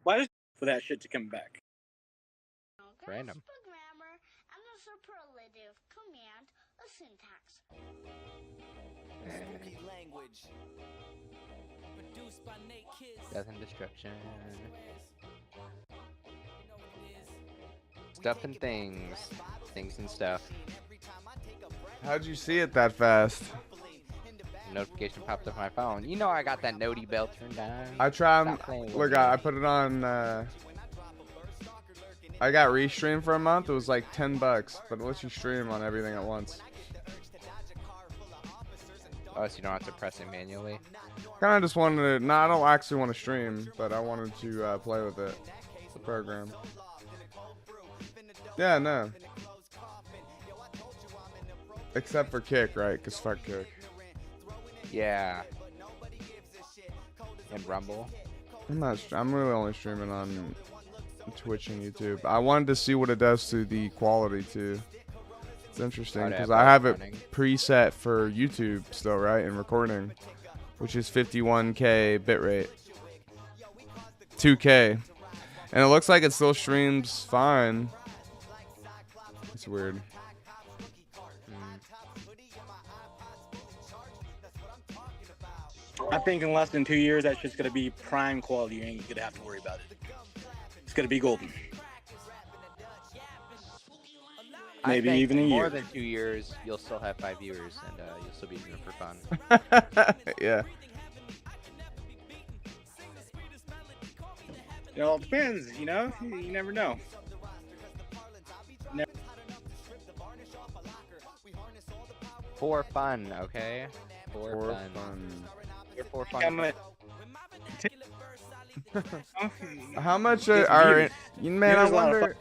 Why does for that shit to come back? Random. Grammar and the superlative command a syntax. Death and destruction. Stuff and things. Things and stuff. How'd you see it that fast? Notification popped up on my phone. You know I got that noti bell turned on. I tried. Stop playing with Look, me. I put it on. I got restream for a month. It was like $10, but it lets you stream on everything at once. Oh, so you don't have to press it manually? Kind of just wanted to. No, I don't actually want to stream, but I wanted to play with it. The program. Yeah, no. Except for Kick, right? Cause fuck Kick. Yeah. And Rumble. I'm really only streaming on Twitch and YouTube. I wanted to see what it does to the quality too. It's interesting because I have it preset for YouTube still, right? And recording, which is 51K bitrate, 2K, and it looks like it still streams fine. It's weird. I think in less than 2 years, that shit's gonna be prime quality. You ain't gonna have to worry about it. It's gonna be golden. Maybe I think even a more year. than 2 years, you'll still have 5 viewers, and you'll still be doing it for fun. Yeah. It all depends, you know? You never know. For fun, okay? For fun. You're for fun. How much are man? I wonder.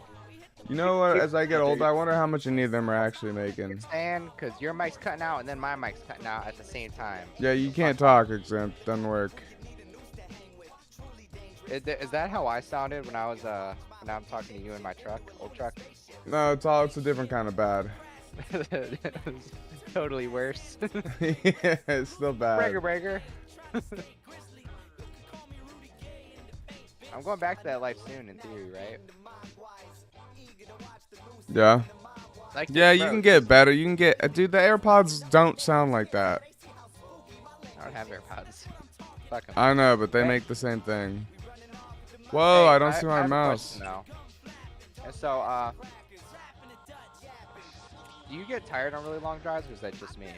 You know what? As I get older, I wonder how much any of them are actually making. And because your mic's cutting out and then my mic's cutting out at the same time. Yeah, you can't talk. Exempt doesn't work. Is that how I sounded when I was when I'm talking to you in my truck, old truck? No, it's a different kind of bad. Totally worse. Yeah, it's still bad. Breaker. I'm going back to that life soon, in theory, right? Yeah. Like Yeah, you can get better. You can get, dude. The AirPods don't sound like that. I don't have AirPods. Fuck 'em. I know, but they make the same thing. Whoa, Hey, I don't see my have a mouse. question now. And so, do you get tired on really long drives, or is that just me?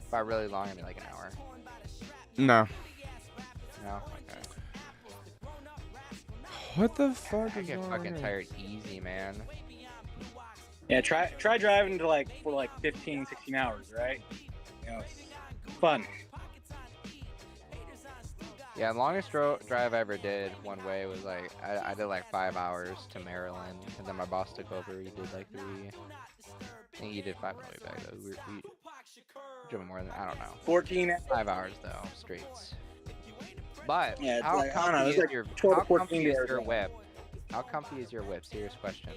By really long, I mean like an hour. No. No. Okay. What the fuck I is get going fucking on? tired easy, man. Yeah, try driving for 15, 16 hours, right? You know, it's fun. Yeah, the longest drive I ever did one way was like I did like 5 hours to Maryland, and then my boss took over. He did like 3. I think he did 5 on the way back though. We drove more than, I don't know. 14. 5 hours though, straight. But Yeah, it's how like, I don't know, comfy it's is like your 12 how to 14 comfy is hours your long. whip? How comfy is your whip? Serious question.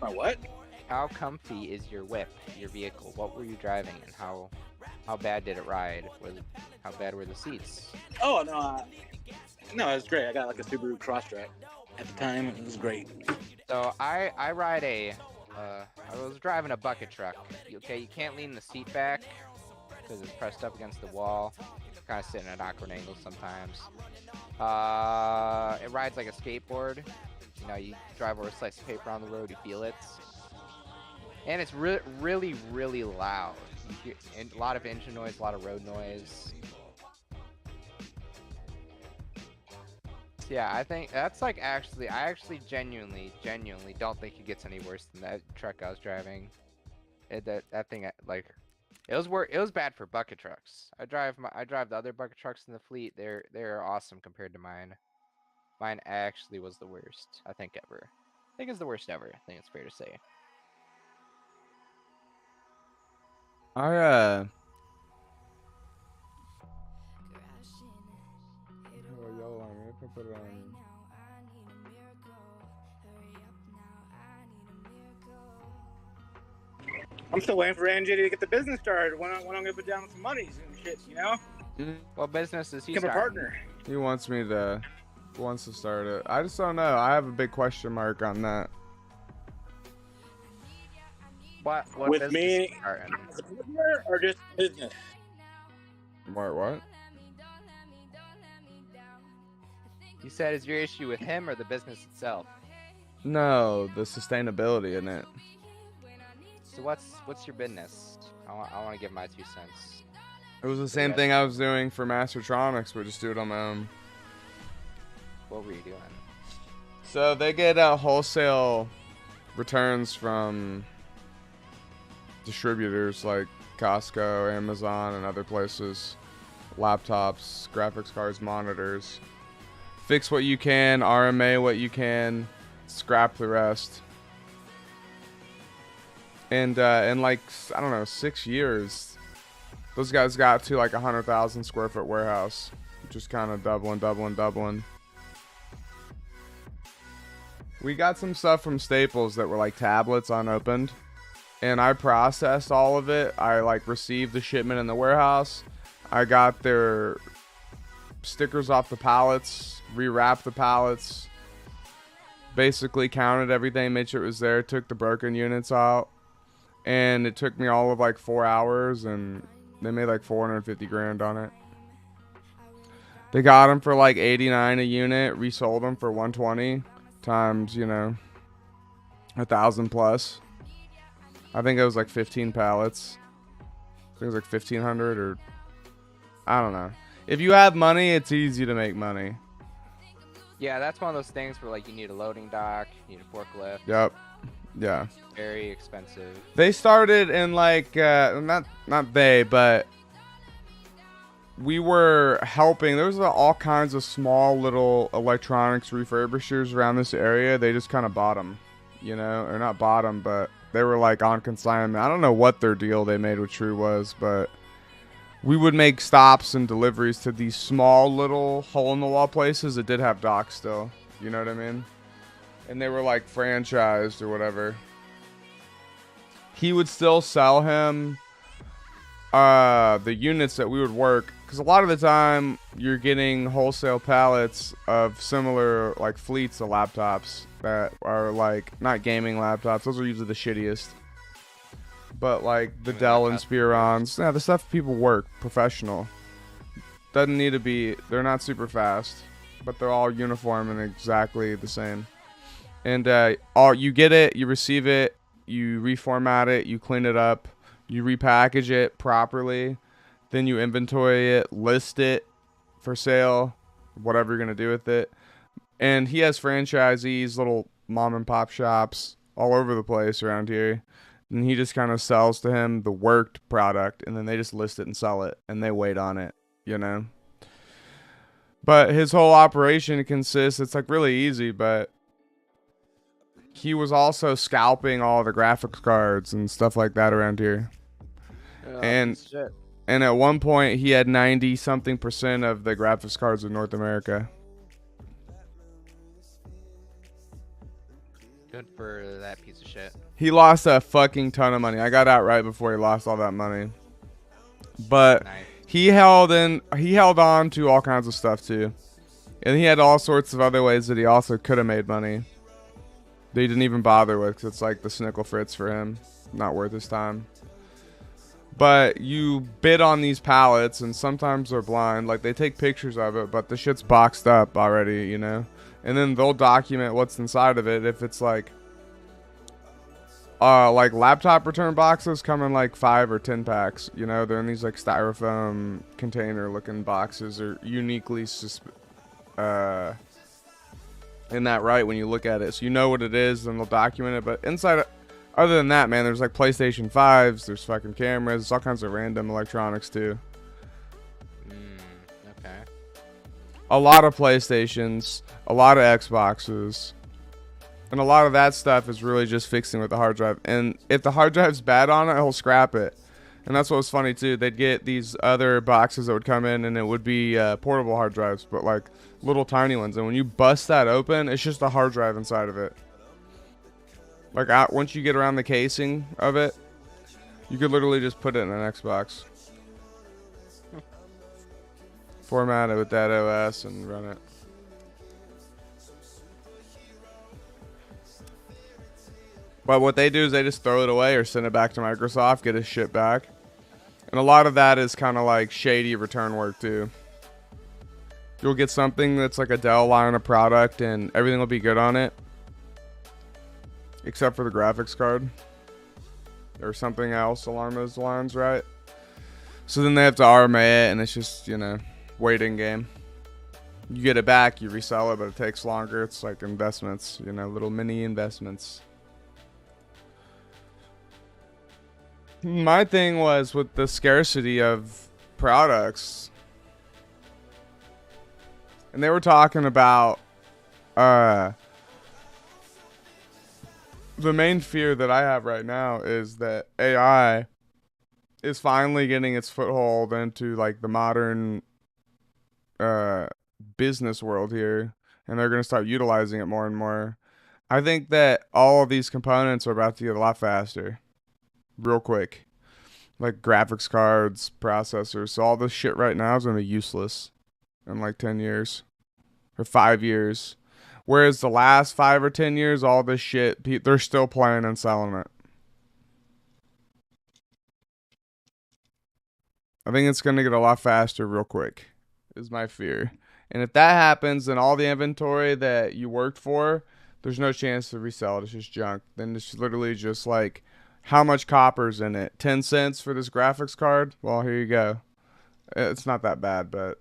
My what? How comfy is your whip, your vehicle? What were you driving, and how bad did it ride? How bad were the seats? Oh no, it was great. I got like a Subaru Crosstrek at the time. It was great. So I ride I was driving a bucket truck. Okay, you can't lean the seat back because it's pressed up against the wall. Kind of sitting at awkward angles sometimes. It rides like a skateboard. You know, you drive over a slice of paper on the road, you feel it. And it's really, really loud. You hear a lot of engine noise, a lot of road noise. Yeah, I think that's like I actually genuinely don't think it gets any worse than that truck I was driving. That thing, like, it was bad for bucket trucks. I drive the other bucket trucks in the fleet. They're awesome compared to mine. Mine actually was the worst, I think, ever. I think it's the worst ever. I think it's fair to say. Put it on. I'm still waiting for NJ to get the business started. When I'm gonna put down some monies and shit, you know? What business is he Become a starting? partner. He wants to start it. I just don't know. I have a big question mark on that. What With business me- is he starting? As a partner or just business? What? You said is your issue with him or the business itself? No, the sustainability in it. So what's your business? I want to give my 2 cents. It was the same thing I was doing for Mastertronics, but just do it on my own. What were you doing? So they get wholesale returns from distributors like Costco, Amazon, and other places. Laptops, graphics cards, monitors. Fix what you can, RMA what you can, scrap the rest. And in like, I don't know, 6 years, those guys got to like 100,000 square foot warehouse. Just kind of doubling. We got some stuff from Staples that were like tablets unopened. And I processed all of it. I like received the shipment in the warehouse. I got their stickers off the pallets, rewrapped the pallets, basically counted everything, made sure it was there, took the broken units out. And it took me all of like 4 hours, and they made like 450 grand on it. They got them for like 89 a unit, resold them for 120 times, 1,000 plus. I think it was like 15 pallets. I think it was like 1,500 or I don't know. If you have money, it's easy to make money. Yeah, that's one of those things where like you need a loading dock, you need a forklift. Yep. Yeah. Very expensive. They started in like not they, but we were helping. There was all kinds of small little electronics refurbishers around this area. They just kind of bought them, or not bought them, but they were like on consignment. I don't know what their deal they made with True was, but we would make stops and deliveries to these small little hole-in-the-wall places that did have docks still. You know what I mean? And they were like franchised or whatever. He would still sell him the units that we would work, because a lot of the time you're getting wholesale pallets of similar like fleets of laptops that are like not gaming laptops. Those are usually the shittiest. But like the Dell Inspirons, the stuff people work, professional. Doesn't need to be, they're not super fast, but they're all uniform and exactly the same. And you get it, you receive it, you reformat it, you clean it up, you repackage it properly, then you inventory it, list it for sale, whatever you're going to do with it. And he has franchisees, little mom and pop shops all over the place around here. And he just kind of sells to him the worked product, and then they just list it and sell it, and they wait on it, But his whole operation consists, it's like really easy, but he was also scalping all the graphics cards and stuff like that around here. Oh, and shit. And at one point, he had 90-something% of the graphics cards in North America. Good for that piece of shit. He lost a fucking ton of money. I got out right before he lost all that money. But Nice. he held on to all kinds of stuff too. And he had all sorts of other ways that he also could have made money that he didn't even bother with, because it's like the Snickle Fritz for him. Not worth his time. But you bid on these pallets, and sometimes they're blind. Like, they take pictures of it, but the shit's boxed up already, And then they'll document what's inside of it. If it's like laptop return boxes come in like 5 or 10 packs. They're in these like styrofoam container looking boxes. They're uniquely in that right when you look at it. So you know what it is, and they'll document it. But inside, other than that, man, there's like PlayStation 5s, there's fucking cameras, there's all kinds of random electronics too. Okay. A lot of PlayStations, a lot of Xboxes, and a lot of that stuff is really just fixing with the hard drive. And if the hard drive's bad on it, he'll scrap it. And that's what was funny too. They'd get these other boxes that would come in, and it would be portable hard drives, but like little tiny ones. And when you bust that open, it's just a hard drive inside of it. Like once you get around the casing of it, you could literally just put it in an Xbox. Format it with that OS and run it. But what they do is they just throw it away or send it back to Microsoft, get his shit back. And a lot of that is kind of like shady return work too. You'll get something that's like a Dell line of product and everything will be good on it. Except for the graphics card. Or something else along those lines, right? So then they have to RMA it and it's just, you know, waiting game. You get it back, you resell it, but it takes longer. It's like investments, you know, little mini investments. My thing was with the scarcity of products. And they were talking about the main fear that I have right now is that AI is finally getting its foothold into like the modern business world here, and they're going to start utilizing it more and more. I think that all of these components are about to get a lot faster real quick, like graphics cards, processors. So all this shit right now is going to be useless in like 10 years or 5 years. Whereas the last 5 or 10 years, all this shit, they're still playing and selling it. I think it's going to get a lot faster real quick, is my fear. And if that happens, then all the inventory that you worked for, there's no chance to resell it. It's just junk. Then it's literally just like, how much copper's in it? 10 cents for this graphics card? Well, here you go. It's not that bad, but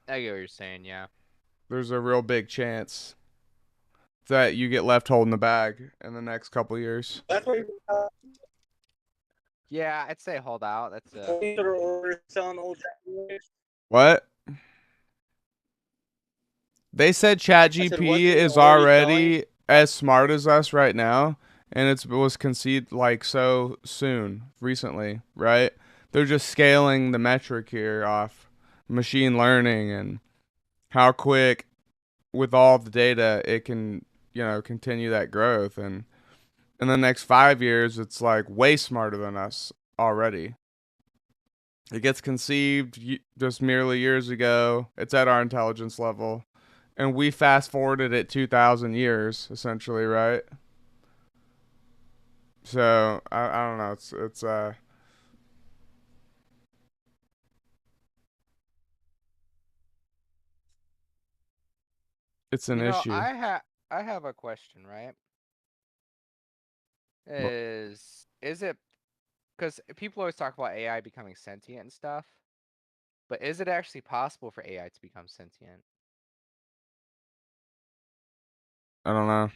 I get what you're saying, yeah. There's a real big chance that you get left holding the bag in the next couple years. That's what Yeah, I'd say hold out. That's selling old. What? They said ChatGPT is already as smart as us right now, and it was conceived like so soon, recently, right? They're just scaling the metric here off machine learning and how quick, with all the data, it can, you know, continue that growth. And in the next 5 years, it's like way smarter than us already. It gets conceived just merely years ago. It's at our intelligence level. And we fast forwarded it 2,000 years, essentially, right? So, I don't know. It's an issue. I have a question, right? Is it, because people always talk about AI becoming sentient and stuff, but is it actually possible for AI to become sentient? I don't know.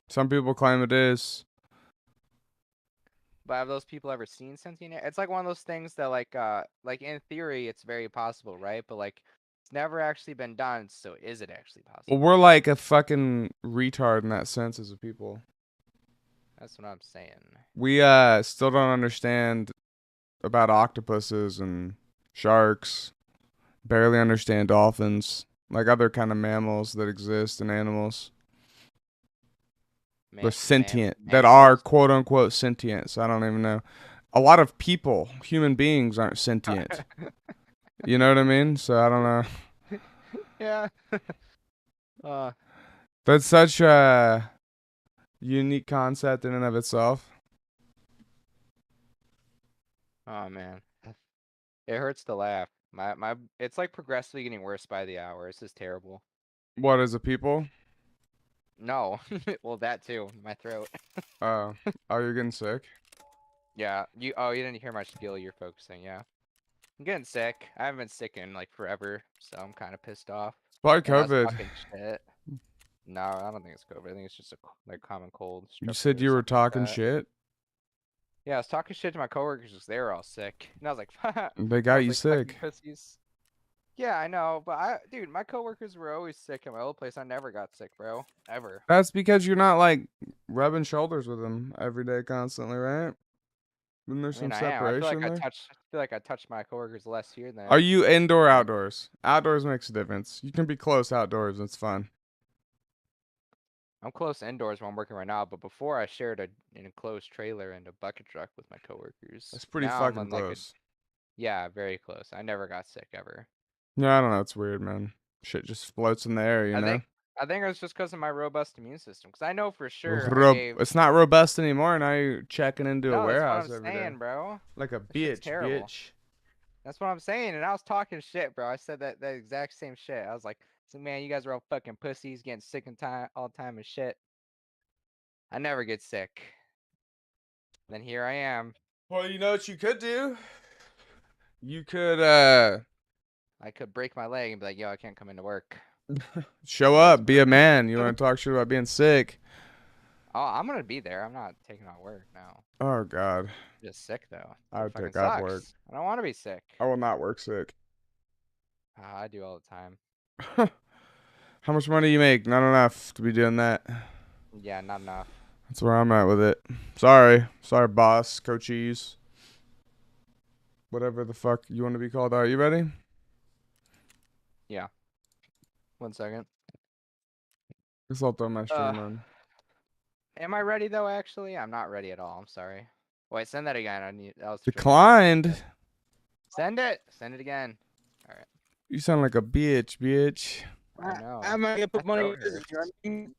Some people claim it is. But have those people ever seen sentient? It's like one of those things that like in theory it's very possible, right? But like it's never actually been done, so is it actually possible? Well, we're like a fucking retard in that sense as a people. That's what I'm saying. We still don't understand about octopuses and sharks. Barely understand dolphins, like other kind of mammals that exist and animals. They're sentient, that are quote unquote sentient. So I don't even know. A lot of people, human beings, aren't sentient. You know what I mean? So I don't know. Yeah. That's such a unique concept in and of itself. Oh man, it hurts to laugh. It's like progressively getting worse by the hour. This is terrible. What, as a people? No, well that too. My throat. Oh, you're getting sick? Yeah. You didn't hear my spiel. You're focusing. Yeah. I'm getting sick. I haven't been sick in like forever, so I'm kind of pissed off. Probably COVID. Fucking shit. No, I don't think it's COVID. I think it's just a like common cold. You said you were talking shit? Yeah, I was talking shit to my coworkers because they were all sick, and I was like, they got you sick. Pussies. Yeah, I know, but dude, my coworkers were always sick at my old place. I never got sick, bro, ever. That's because you're not like rubbing shoulders with them every day, constantly, right? Then there's some separation there. I feel like I touched my coworkers less here than. Are you indoor, outdoors? Outdoors makes a difference. You can be close outdoors. It's fun. I'm close indoors where I'm working right now, but before I shared an enclosed trailer and a bucket truck with my coworkers. That's pretty fucking close. Yeah, very close. I never got sick ever. Yeah, I don't know. It's weird, man. Shit just floats in the air, you I know. think I think it was just because of my robust immune system. Because I know for sure I gave. It's not robust anymore. Now you're checking into a No, that's what warehouse I'm every day, saying, bro. like a That shit's bitch, terrible. bitch. That's what I'm saying, and I was talking shit, bro. I said that exact same shit. I was like, so, man, you guys are all fucking pussies, getting sick and time all the time and shit. I never get sick. Then here I am. Well, you know what you could do? You could I could break my leg and be like, yo, I can't come into work. show up, be a man. You want to talk shit about being sick? Oh, I'm gonna be there. I'm not taking on work now. Oh God, I'm just sick though. I It would fucking take off sucks. work. I don't want to be sick. I will not work sick. I do all the time. How much money you make? Not enough to be doing that. Yeah, not enough. That's where I'm at with it. Sorry, boss, coaches, whatever the fuck you want to be called. Are you ready? Yeah. 1 second. Guess I'll throw my stream on. Am I ready though? Actually, I'm not ready at all. I'm sorry. Wait, send that again. I need. That was Declined. Send it. Send it again. All right. You sound like a bitch. I know. I'm not gonna put My money. throat hurts. You And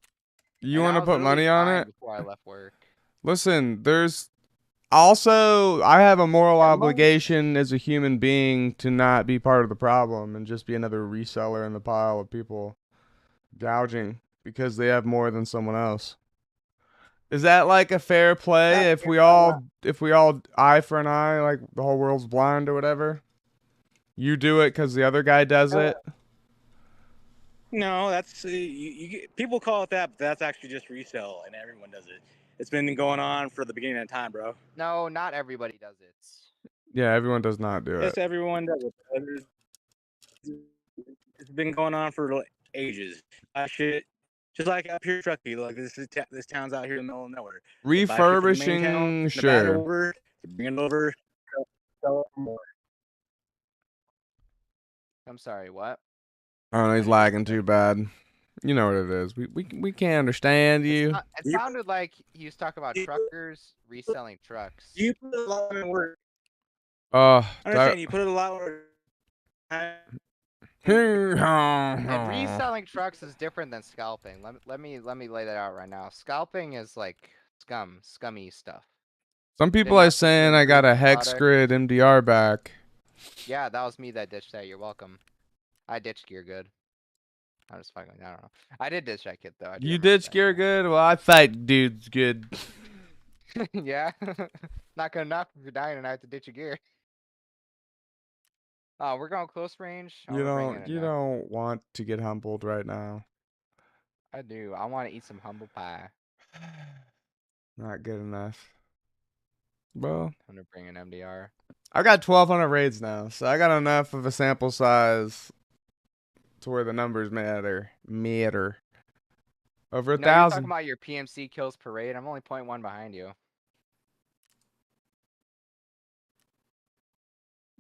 want I to was put literally money on fine it? before I left work. Listen, there's also I have a moral Yeah, obligation as a human being to not be part of the problem and just be another reseller in the pile of people gouging because they have more than someone else. Is that like a fair play if we all eye for an eye, like the whole world's blind or whatever? You do it because the other guy does it. No, that's people call it that, but that's actually just resell, and everyone does it. It's been going on for the beginning of time, bro. No, not everybody does it. Yeah, everyone does not do Yes, it. everyone does it. It's been going on for ages. Shit, just like up here, in Truckee. Like this town's out here in the middle of nowhere. They buy shit from the main town, Refurbishing, they buy it sure. over, they bring it over, sell it for more. I'm sorry. What? Oh, he's lagging too bad. You know what it is. We can't understand you. It sounded like he was talking about truckers reselling trucks. You put a lot of work. I understand you put a lot of work. And reselling trucks is different than scalping. Let me lay that out right now. Scalping is like scummy stuff. Some people are saying I got a hex grid MDR back. Yeah, that was me that ditched that. You're welcome. I ditched Gear Good. I'm just fucking. I don't know. I did ditch that kid though. You ditched Gear Good? Well, I fight dudes good. Yeah. Not good enough if you're dying and I have to ditch your gear. Oh, we're going close range. You don't want to get humbled right now. I do. I want to eat some humble pie. Not good enough. Well, I'm gonna bring an MDR. I got 1,200 raids now, so I got enough of a sample size to where the numbers matter. Over 1,000. You're talking about your PMC kills per raid. I'm only 0.1 behind you.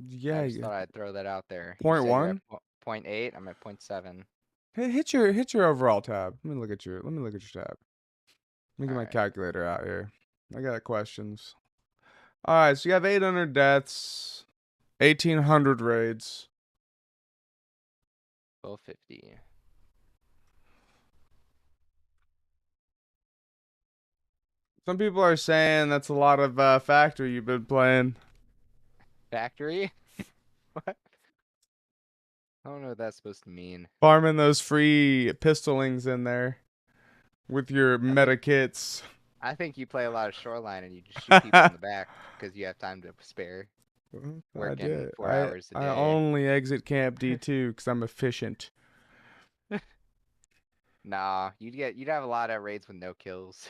Yeah, I just thought I'd throw that out there. 0.1? 0.8. I'm at 0.7. Hey, hit your overall tab. Let me look at your tab. Let me get my calculator out here. I got questions. All right, so you have 800 deaths, 1,800 raids. 1250. Some people are saying that's a lot of factory you've been playing. Factory? What? I don't know what that's supposed to mean. Farming those free pistolings in there with your meta kits. I think you play a lot of Shoreline and you just shoot people in the back because you have time to spare. Working 4 hours a day. I only exit Camp D2 because I'm efficient. Nah, you'd have a lot of raids with no kills.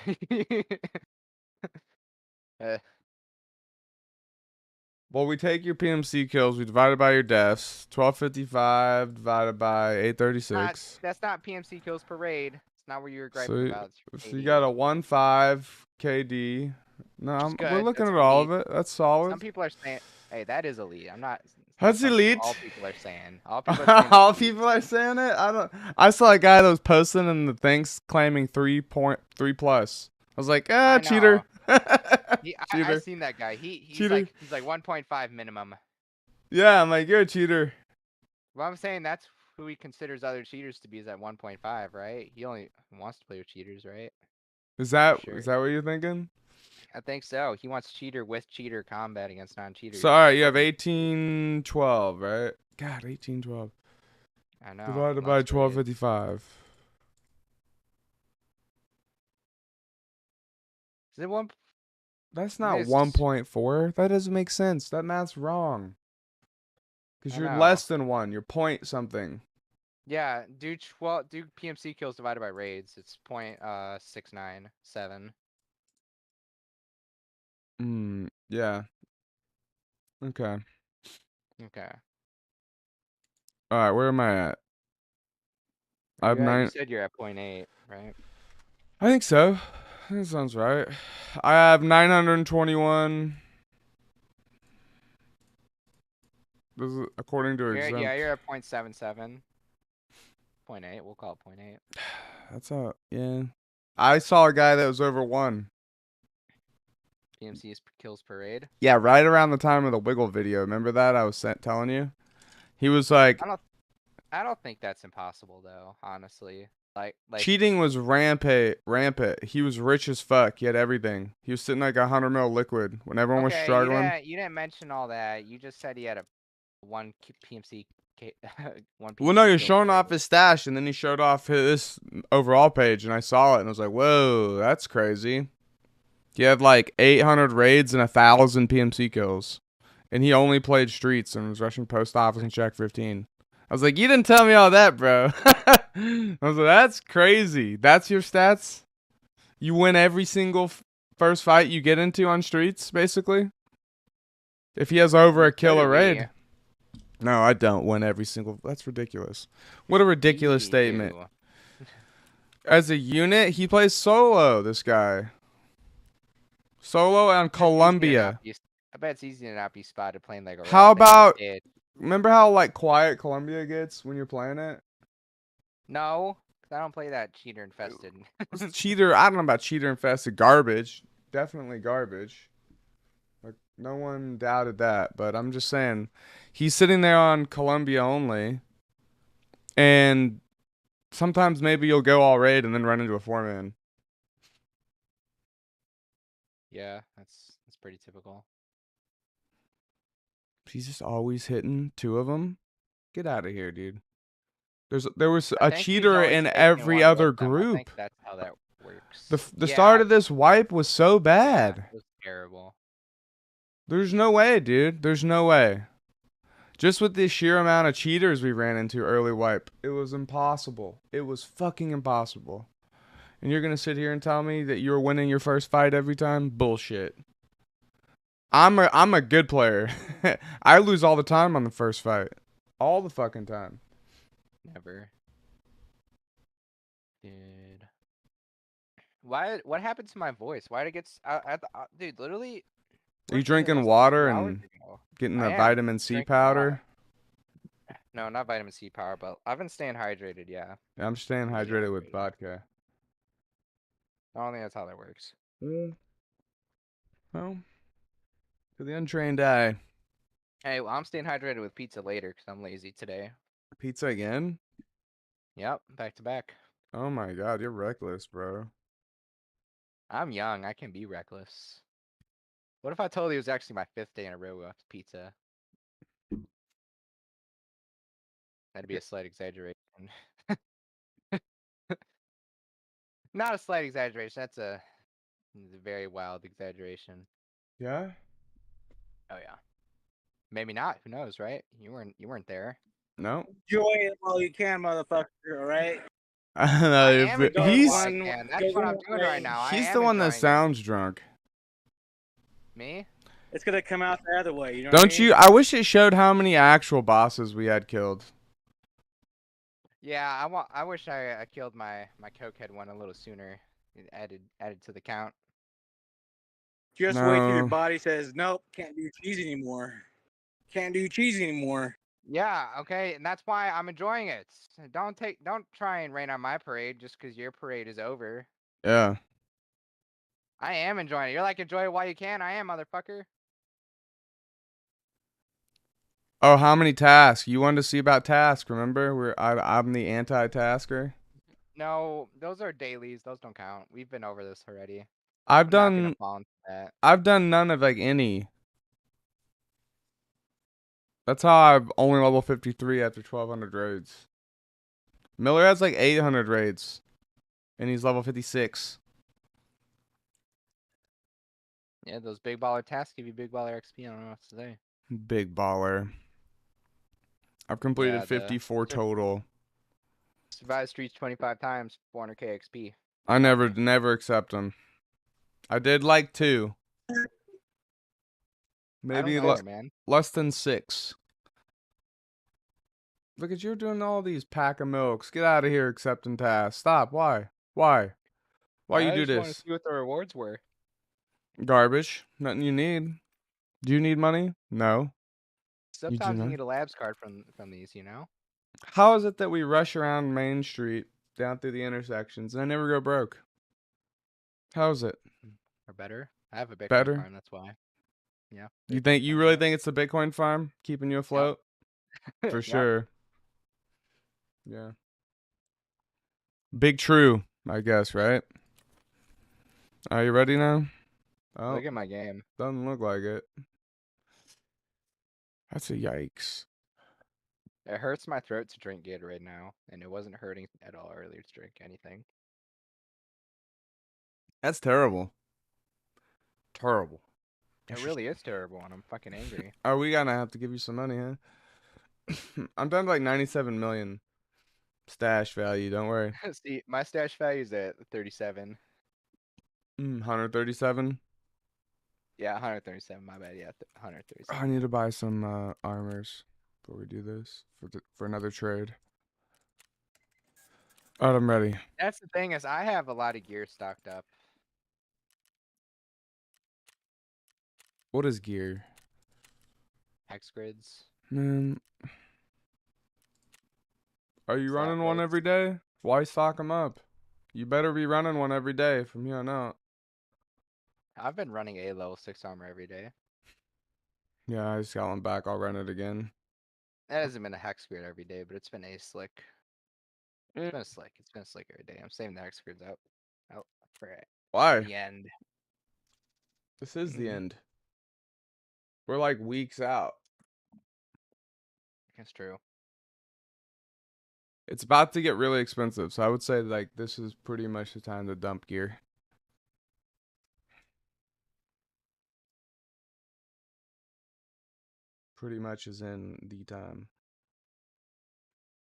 Well, we take your PMC kills, we divide it by your deaths. 1,255 divided by 836. That's not PMC kills per raid. It's not what you were griping about. So you got a 1.5 KD. No, we're looking at all of it. That's solid. Some people are saying, "Hey, that is elite." I'm not. That's elite. All people are saying. All people are saying, all people are saying it. I saw a guy that was posting in the things claiming 3.3+. I was like, cheater. I've seen that guy. He's like 1.5 minimum. Yeah, I'm like, you're a cheater. Well, I'm saying that's who he considers other cheaters to be is at 1.5, right? He only wants to play with cheaters, right? Is that Sure. is that what you're thinking? I think so. He wants cheater with cheater combat against non-cheaters. So all right, you have 1812, right? God, 1812 I know. divided by let's read. 1255. Is it one? That's not Missed. 1.4. That doesn't make sense. That math's wrong. Because I you're know. less than 1. You're point something. Yeah, do PMC kills divided by raids. It's 0.697. Yeah. Okay. Okay. All right, where am I at? I have You 9. said you're at 0.8, right? I think so. That sounds right. I have 921. This is according to exempt. Yeah, you're at 0.77. 0.8, we'll call it 0.8. That's yeah. I saw a guy that was over 1. PMC is kills per raid. Yeah, right around the time of the Wiggle video. Remember that I was telling you? He was like, I don't think that's impossible though, honestly. Like cheating was rampant. He was rich as fuck. He had everything. He was sitting like 100 mil liquid when everyone was struggling. You didn't mention all that. You just said he had a one PMC. One PMC Well, no, you're kill showing per off raid. his stash, and then he showed off his overall page, and I saw it, and I was like, whoa, that's crazy. He had like 800 raids and 1,000 PMC kills, and he only played streets and was rushing post office and check 15. I was like, you didn't tell me all that, bro. I was like, that's crazy. That's your stats? You win every single first fight you get into on streets, basically? If he has over a kill a raid. No, I don't win every single. That's ridiculous. What a ridiculous statement. As a unit, he plays solo, this guy. Solo on Columbia. I bet it's easy to not be spotted playing like a How about... kid. Remember how like quiet Columbia gets when you're playing it? No, 'cause I don't play that cheater infested. Cheater, I don't know about cheater infested. Garbage. Definitely garbage. Like, no one doubted that, but I'm just saying, he's sitting there on Columbia only, and sometimes maybe you'll go all raid and then run into a 4-man. Yeah, that's pretty typical. He's just always hitting 2 of them. Get out of here, dude. There was a cheater in every other group. I think that's how that works. The start of this wipe was so bad. Yeah, it was terrible. There's no way, dude. There's no way. Just with the sheer amount of cheaters we ran into early wipe, it was impossible. It was fucking impossible. And you're gonna sit here and tell me that you're winning your first fight every time? Bullshit. I'm a good player. I lose all the time on the first fight. All the fucking time. Never. Dude. What happened to my voice? Why did it get dude, literally. Are you drinking water and getting the vitamin C powder? No, not vitamin C powder, but I've been staying hydrated, yeah. I'm staying hydrated with vodka. I don't think that's how that works. Well, to the untrained eye. Hey, well, I'm staying hydrated with pizza later because I'm lazy today. Pizza again? Yep, back to back. Oh my god, you're reckless, bro. I'm young. I can be reckless. What if I told you it was actually my 5th day in a row with pizza? That'd be a slight exaggeration. Not a slight exaggeration. That's a very wild exaggeration. Yeah? Oh yeah. Maybe not. Who knows, right? You weren't there. No. Enjoy it while you can, motherfucker. All right. I don't know. That's what I'm doing right now. He's the one that sounds drunk. Me? It's gonna come out the other way. You know Don't you? I wish it showed how many actual bosses we had killed. Yeah, I wish I killed my cokehead one a little sooner. It added to the count. Just wait till your body says nope, can't do cheese anymore. Can't do cheese anymore. Yeah, okay, and that's why I'm enjoying it. Don't try and rain on my parade just because your parade is over. Yeah. I am enjoying it. You're like, enjoy it while you can. I am, motherfucker. Oh, how many tasks? You wanted to see about tasks, remember? I'm the anti-tasker. No, those are dailies. Those don't count. We've been over this already. I've I'm not gonna done fall into that. I've done none of like any. That's how I've only level 53 after 1200 raids. Miller has like 800 raids. And he's level 56. Yeah, those big baller tasks give you big baller XP. I don't know what to say. Big baller. I've completed Yeah, 54 total. Survive streets 25 times, 400k XP. I never accept them. I did like 2. Maybe Man. less than 6. Look at you doing all these pack of milks. Get out of here accepting tasks. Stop. Why? Why you do I just want to this? see what the rewards were. Garbage. Nothing you need. Do you need money? No. Sometimes you not? need a labs card from these, you know? How is it that we rush around Main Street down through the intersections and I never go broke? How is it? Or better. I have a Bitcoin Better? farm, that's why. Yeah. You really think it's the Bitcoin farm keeping you afloat? For Yep. sure. Yeah. Big true, I guess, right? Are you ready now? Oh, Look at my game. doesn't look like it. That's a yikes. It hurts my throat to drink Gatorade now, and it wasn't hurting at all earlier to drink anything. That's terrible. Terrible. It really is terrible, and I'm fucking angry. Are we gonna have to give you some money, huh? I'm down to like 97 million stash value. Don't worry. See, my stash value is at 37. 137. Yeah, 137. My bad. Yeah, 137. I need to buy some armors before we do this for another trade. Alright, I'm ready. That's the thing is, I have a lot of gear stocked up. What is gear? Hex grids. Man, are you Slap running one plates. every day? Why stock them up? You better be running one every day from here on out. I've been running a level 6 armor every day. Yeah, I just got one back. I'll run it again. That hasn't been a hex grid every day, but it's been a slick. It's been a slick. It's been a slick every day. I'm saving the hex grids out for Why? the end. This is the end. We're like weeks out. That's true. It's about to get really expensive, so I would say like this is pretty much the time to dump gear. Pretty much is in the time.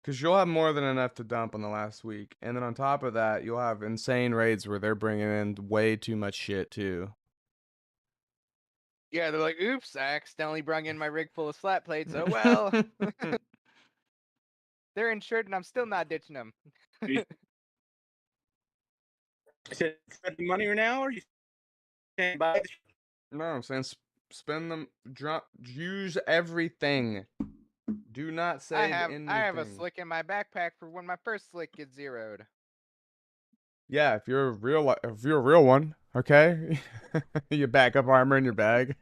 Because you'll have more than enough to dump on the last week. And then on top of that, you'll have insane raids where they're bringing in way too much shit too. Yeah, they're like, oops, I accidentally brung in my rig full of slat plates. Oh well. They're insured and I'm still not ditching them. Is it spending money right now, or you saying buy? No, I'm saying spend them, use everything. Do not save anything. I have a slick in my backpack for when my first slick gets zeroed. Yeah, if you're a real one, okay? You backup armor in your bag.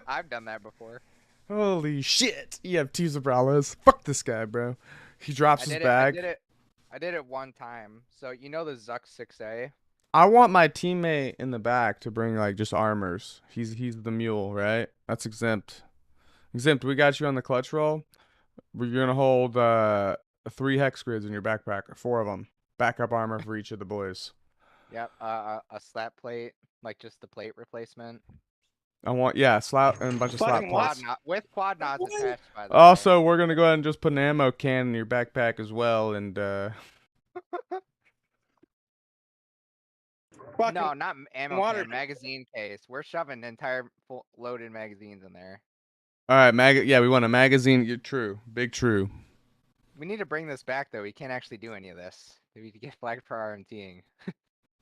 I've done that before. Holy shit! You have 2 Zabralas. Fuck this guy, bro. He drops his bag. I did it one time. So you know the Zuck 6A? I want my teammate in the back to bring like just armors. He's the mule, right? That's exempt. Exempt. We got you on the clutch roll. You're gonna hold 3 hex grids in your backpack, 4 of them. Backup armor for each of the boys. Yep. A slap plate, like just the plate replacement. I want slap and a bunch of slap Fucking plates. With quad nods attached. By the way. Also, we're gonna go ahead and just put an ammo can in your backpack as well, and No, not ammo water. can, magazine case. We're shoving entire full loaded magazines in there. all right, yeah, we want a magazine. You're true, big true. We need to bring this back though. We can't actually do any of this. We need to get flagged for RMTing.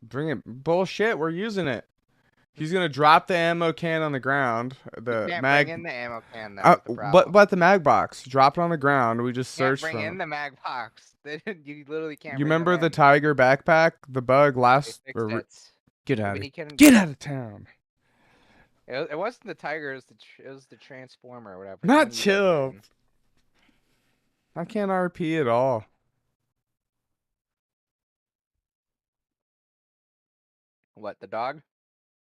Bring it. Bullshit. We're using it. He's gonna drop the ammo can on the ground. The Can't mag. bring in the ammo can. That's the problem. But the mag box. Drop it on the ground. We just Can't search bring from. in the mag box. You literally can't. You bring remember them the in. Tiger backpack? The bug They last. fixed it. Get out But of he couldn't- Get out of town. It wasn't the tiger. It was the transformer or whatever. the Not one you guys chill. ran. I can't RP at all. What, the dog?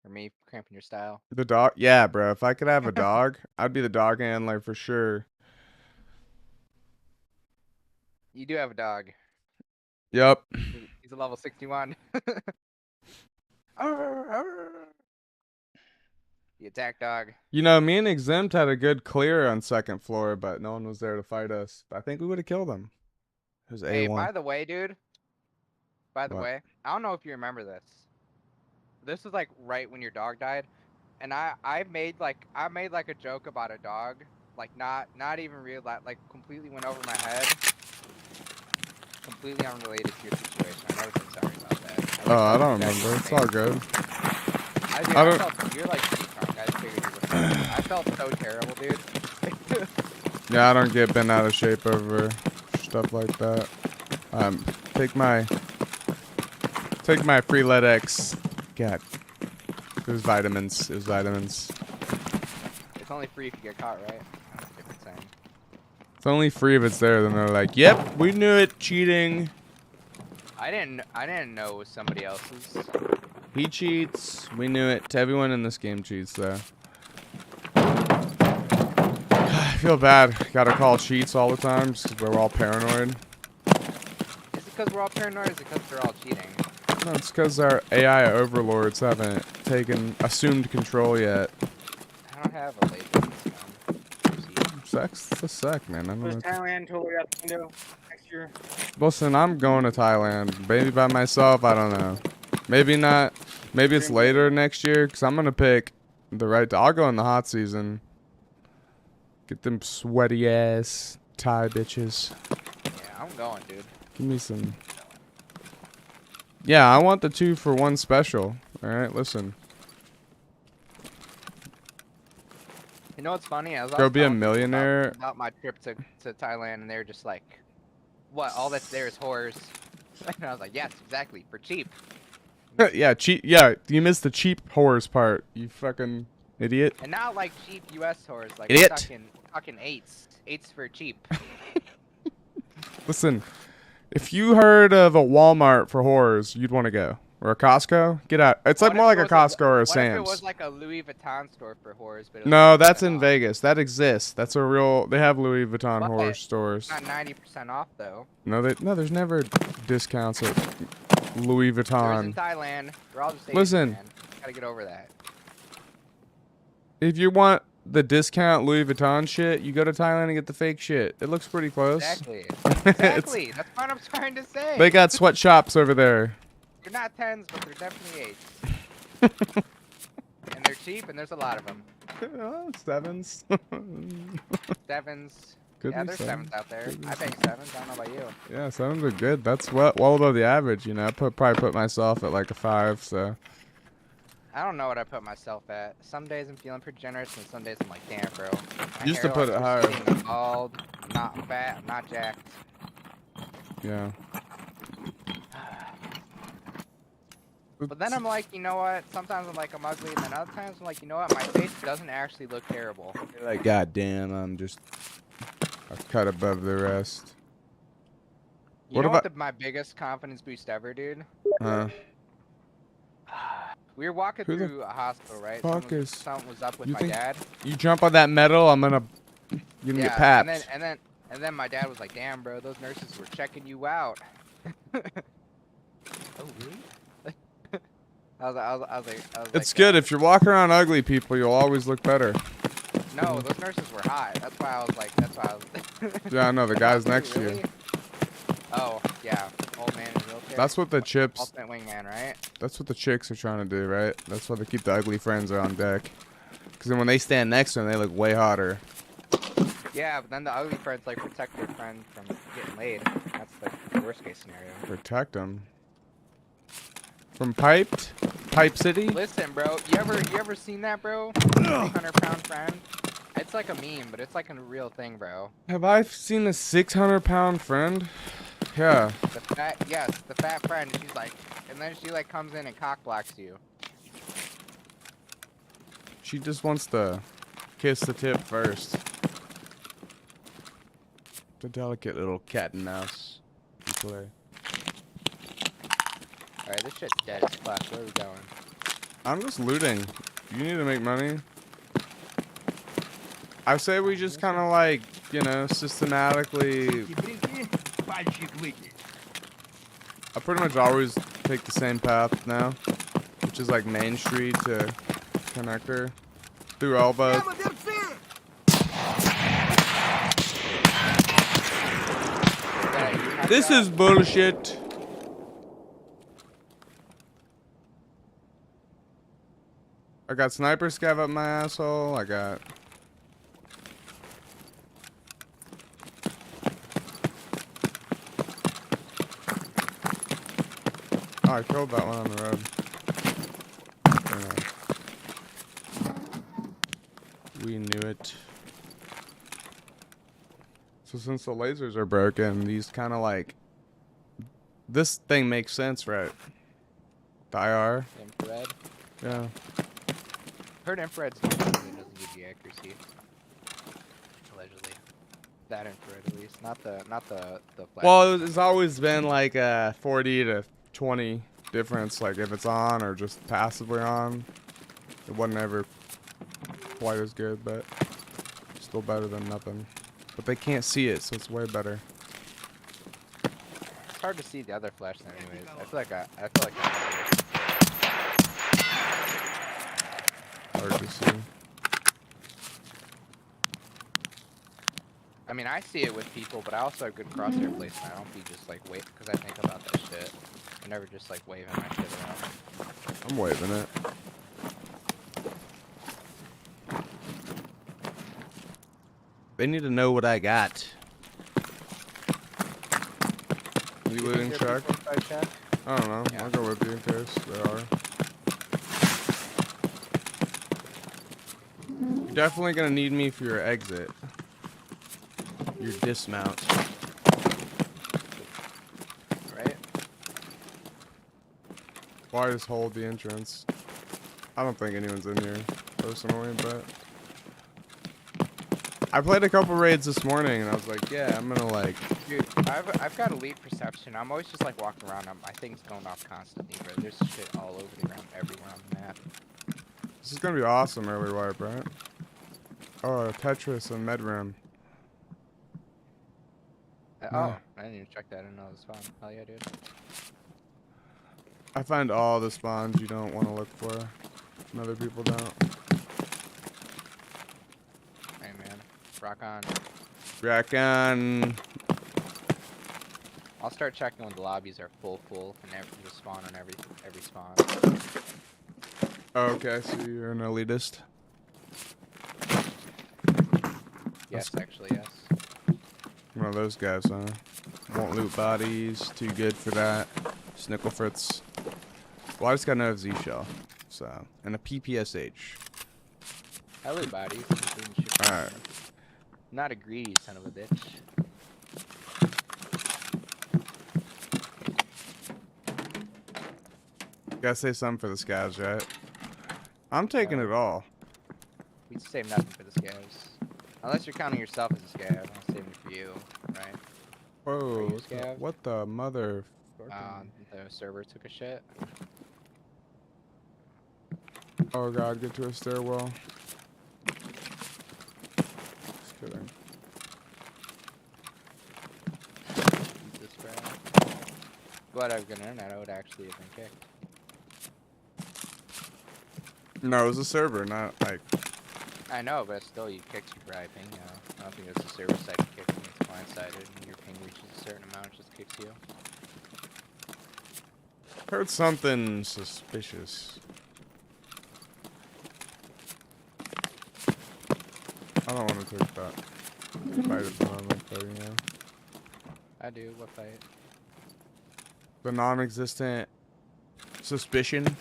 Or me cramping your style? The dog? Yeah, bro. If I could have a dog, I'd be the dog handler for sure. You do have a dog. Yep. He's a level 61. The attack dog. You know, me and Exempt had a good clear on second floor, but no one was there to fight us. I think we would have killed him. It was Hey, A1. by the way, dude. By the What? way, I don't know if you remember this. This was like right when your dog died, and I made like a joke about a dog, like not even real, like completely went over my head. Completely unrelated to your situation. I'm never so sorry about that. Oh, I don't remember. It's all good. I felt, you're like cheap drunk. I figured you would. I felt so terrible, dude. Yeah, I don't get bent out of shape over stuff like that. Take my Freeled X. God. It was vitamins. It was vitamins. It's only free if you get caught, right? That's a different saying. It's only free if it's there. Then they're like, "Yep, we knew it. Cheating. I didn't know it was somebody else's. He cheats. We knew it. Everyone in this game cheats, though." I feel bad. Gotta call cheats all the time just 'cause we're all paranoid. Is it because we're all paranoid, or is it because they're all cheating? No, it's because our AI overlords haven't assumed control yet. I don't have a label. Sex? It's a sec, man. I don't Was know. Thailand totally out the window next year? Listen, I'm going to Thailand. Maybe by myself, I don't know. Maybe not. Maybe it's later next year, because I'm going to pick the right... I'll go in the hot season. Get them sweaty ass Thai bitches. Yeah, I'm going, dude. Give me some... Yeah, I want the 2-for-1 special. Alright, listen. You know what's funny? I was Go be a telling people millionaire. about my trip to Thailand, and they were just like, "What? All that's there is whores." And I was like, "Yes, exactly, for cheap." Yeah, cheap. Yeah, you missed the cheap whores part. You fucking idiot. And not like cheap U.S. whores, like Idiot. Talking eights for cheap. Listen, if you heard of a Walmart for whores, you'd want to go. Or a Costco? Get out. It's like What more if like it a was Costco or a What if it Sam's. was like a Louis Vuitton store for whores? But it was No, like that's 90% in off? Vegas. That exists. That's a real. They have Louis Vuitton What? horror stores. Not 90% off though. No, there's never discounts at Louis There's in Vuitton. Thailand. We're all just Asian, Listen. man. Gotta get over that. If you want the discount Louis Vuitton shit, you go to Thailand and get the fake shit. It looks pretty close. Exactly. It's- Exactly. That's what I'm trying to say. They got sweatshops over there. They're not 10s, but they're definitely 8s. And they're cheap, and there's a lot of them. Oh, sevens. 7s. Could Yeah, be there's sevens. 7s out there. Could be I think 7s. I don't know about you. Yeah, sevens are good. That's well above the average, you know. I probably put myself at like a 5, so. I don't know what I put myself at. Some days I'm feeling pretty generous, and some days I'm like, damn, bro. My Used to hair put looks it higher. receding, I'm bald, I'm not fat, I'm not jacked. Yeah. But then I'm like, you know what? Sometimes I'm like, I'm ugly, and then other times I'm like, you know what? My face doesn't actually look terrible. You're like, God damn, I'm just a cut above the rest. You What know about- what my biggest confidence boost ever, dude? Huh? We were walking Who the through a hospital, right? fuck is- Something was up with you my think- dad. You jump on that metal, I'm gonna. You're gonna get and papped. and then my dad was like, "Damn, bro, those nurses were checking you out." Oh, really? I was like, It's good. If you're walking around ugly people, you'll always look better. No, those nurses were high. That's why I was like, that's why I was. Yeah, I know. The guy's next to Really? you. Oh, yeah. Old man in a wheelchair. That's what the chips. Ultimate wingman, right? That's what the chicks are trying to do, right? That's why they keep the ugly friends on deck. Because then when they stand next to them, they look way hotter. Yeah, but then the ugly friends like protect their friend from getting laid. That's like the worst case scenario. Protect them. From Pipe City? Listen, bro, you ever seen that, bro? 300-pound friend. It's like a meme, but it's like a real thing, bro. Have I seen a 600-pound friend? Yeah. The fat friend. And she's like, and then she like comes in and cock blocks you. She just wants to kiss the tip first. The delicate little cat and mouse you play. Alright, this shit's dead as fuck. Where are we going? I'm just looting. You need to make money. I say we just kind of like, you know, systematically. I pretty much always take the same path now, which is like Main Street to Connector through Elbow. This is bullshit. I got sniper scav up my asshole. I got. Oh, I killed that one on the road. We knew it. So since the lasers are broken, these kind of like... This thing makes sense, right? The IR? Infrared? Yeah. Heard infrared doesn't give you accuracy. Allegedly. That infrared at least. Not the flash. Well, it's always been like a 40 to 20 difference, like if it's on or just passively on. It wasn't ever quite as good, but still better than nothing. But they can't see it, so it's way better. It's hard to see the other flash then anyways. I feel like Hard to see. I mean, I see it with people, but I also have good crosshair placement. I don't be just like wait because I think about that shit. I'm never just like waving my shit around. I'm waving it. They need to know what I got. You looting check? I don't know. Yeah. I'll go with you in case there are. You're definitely gonna need me for your exit. Your dismount. Right? Why just hold the entrance? I don't think anyone's in here, personally, but... I played a couple raids this morning, and I was like, yeah, I'm gonna like... Dude, I've got elite perception. I'm always just like walking around. I think it's going off constantly, bro. There's shit all over the ground, everywhere on the map. This is gonna be awesome early wipe, right? Oh, Tetris and Medram. Oh, I didn't even check that. I didn't know it was fun. Hell yeah, dude. I find all the spawns you don't want to look for, and other people don't. Hey, man. Rock on. Rack on. I'll start checking when the lobbies are full, and every spawn on every spawn. Oh, okay, so you're an elitist. Yes, actually, yes. One of those guys, huh? Won't loot bodies, too good for that. Snicklefritz. Well, I just got another Z-shell, so, and a PPSH. I loot bodies. Alright. Not a greedy son of a bitch. Gotta say something for the scavs, right? I'm taking it all. We save nothing for the scavs. Unless you're counting yourself as a scav. I'm saving it for you, right? Whoa, you scav? what the mother... The server took a shit. Oh god, get to a stairwell. Just kidding. Jesus, bro. But I've got internet, I would actually have been kicked. No, it was a server, not like... I know, but still, you kicked you for IP. I don't think it's a server side kick when it's client-sided and your ping reaches a certain amount, it just kicks you. Heard something suspicious. I don't want to take that. Fight at the moment, though, you know. I do, what fight? The non-existent suspicion.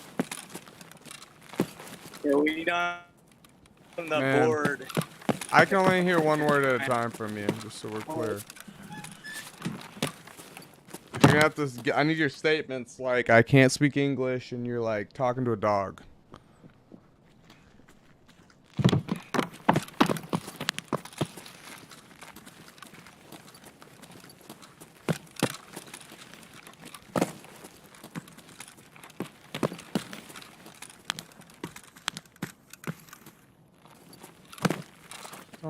Yeah, we done on the Man. board. I can only hear one word at a time from you, just so we're clear. You're gonna have to. I need your statements like I can't speak English, and you're like talking to a dog.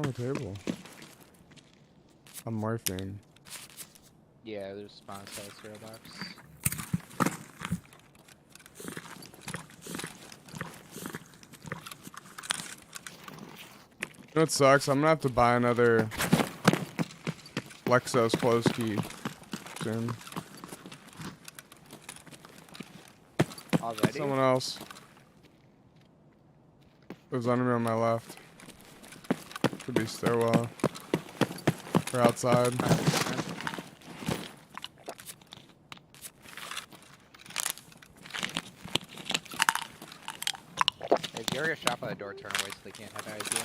on the table? I'm morphine. Yeah, there's spawn size hero box. You know what sucks? I'm gonna have to buy another Lexos close key soon. Already? Someone else. It was under me on my left. Could be stairwell. Or outside. If you're gonna shot by the door, turn away so they can't head at you.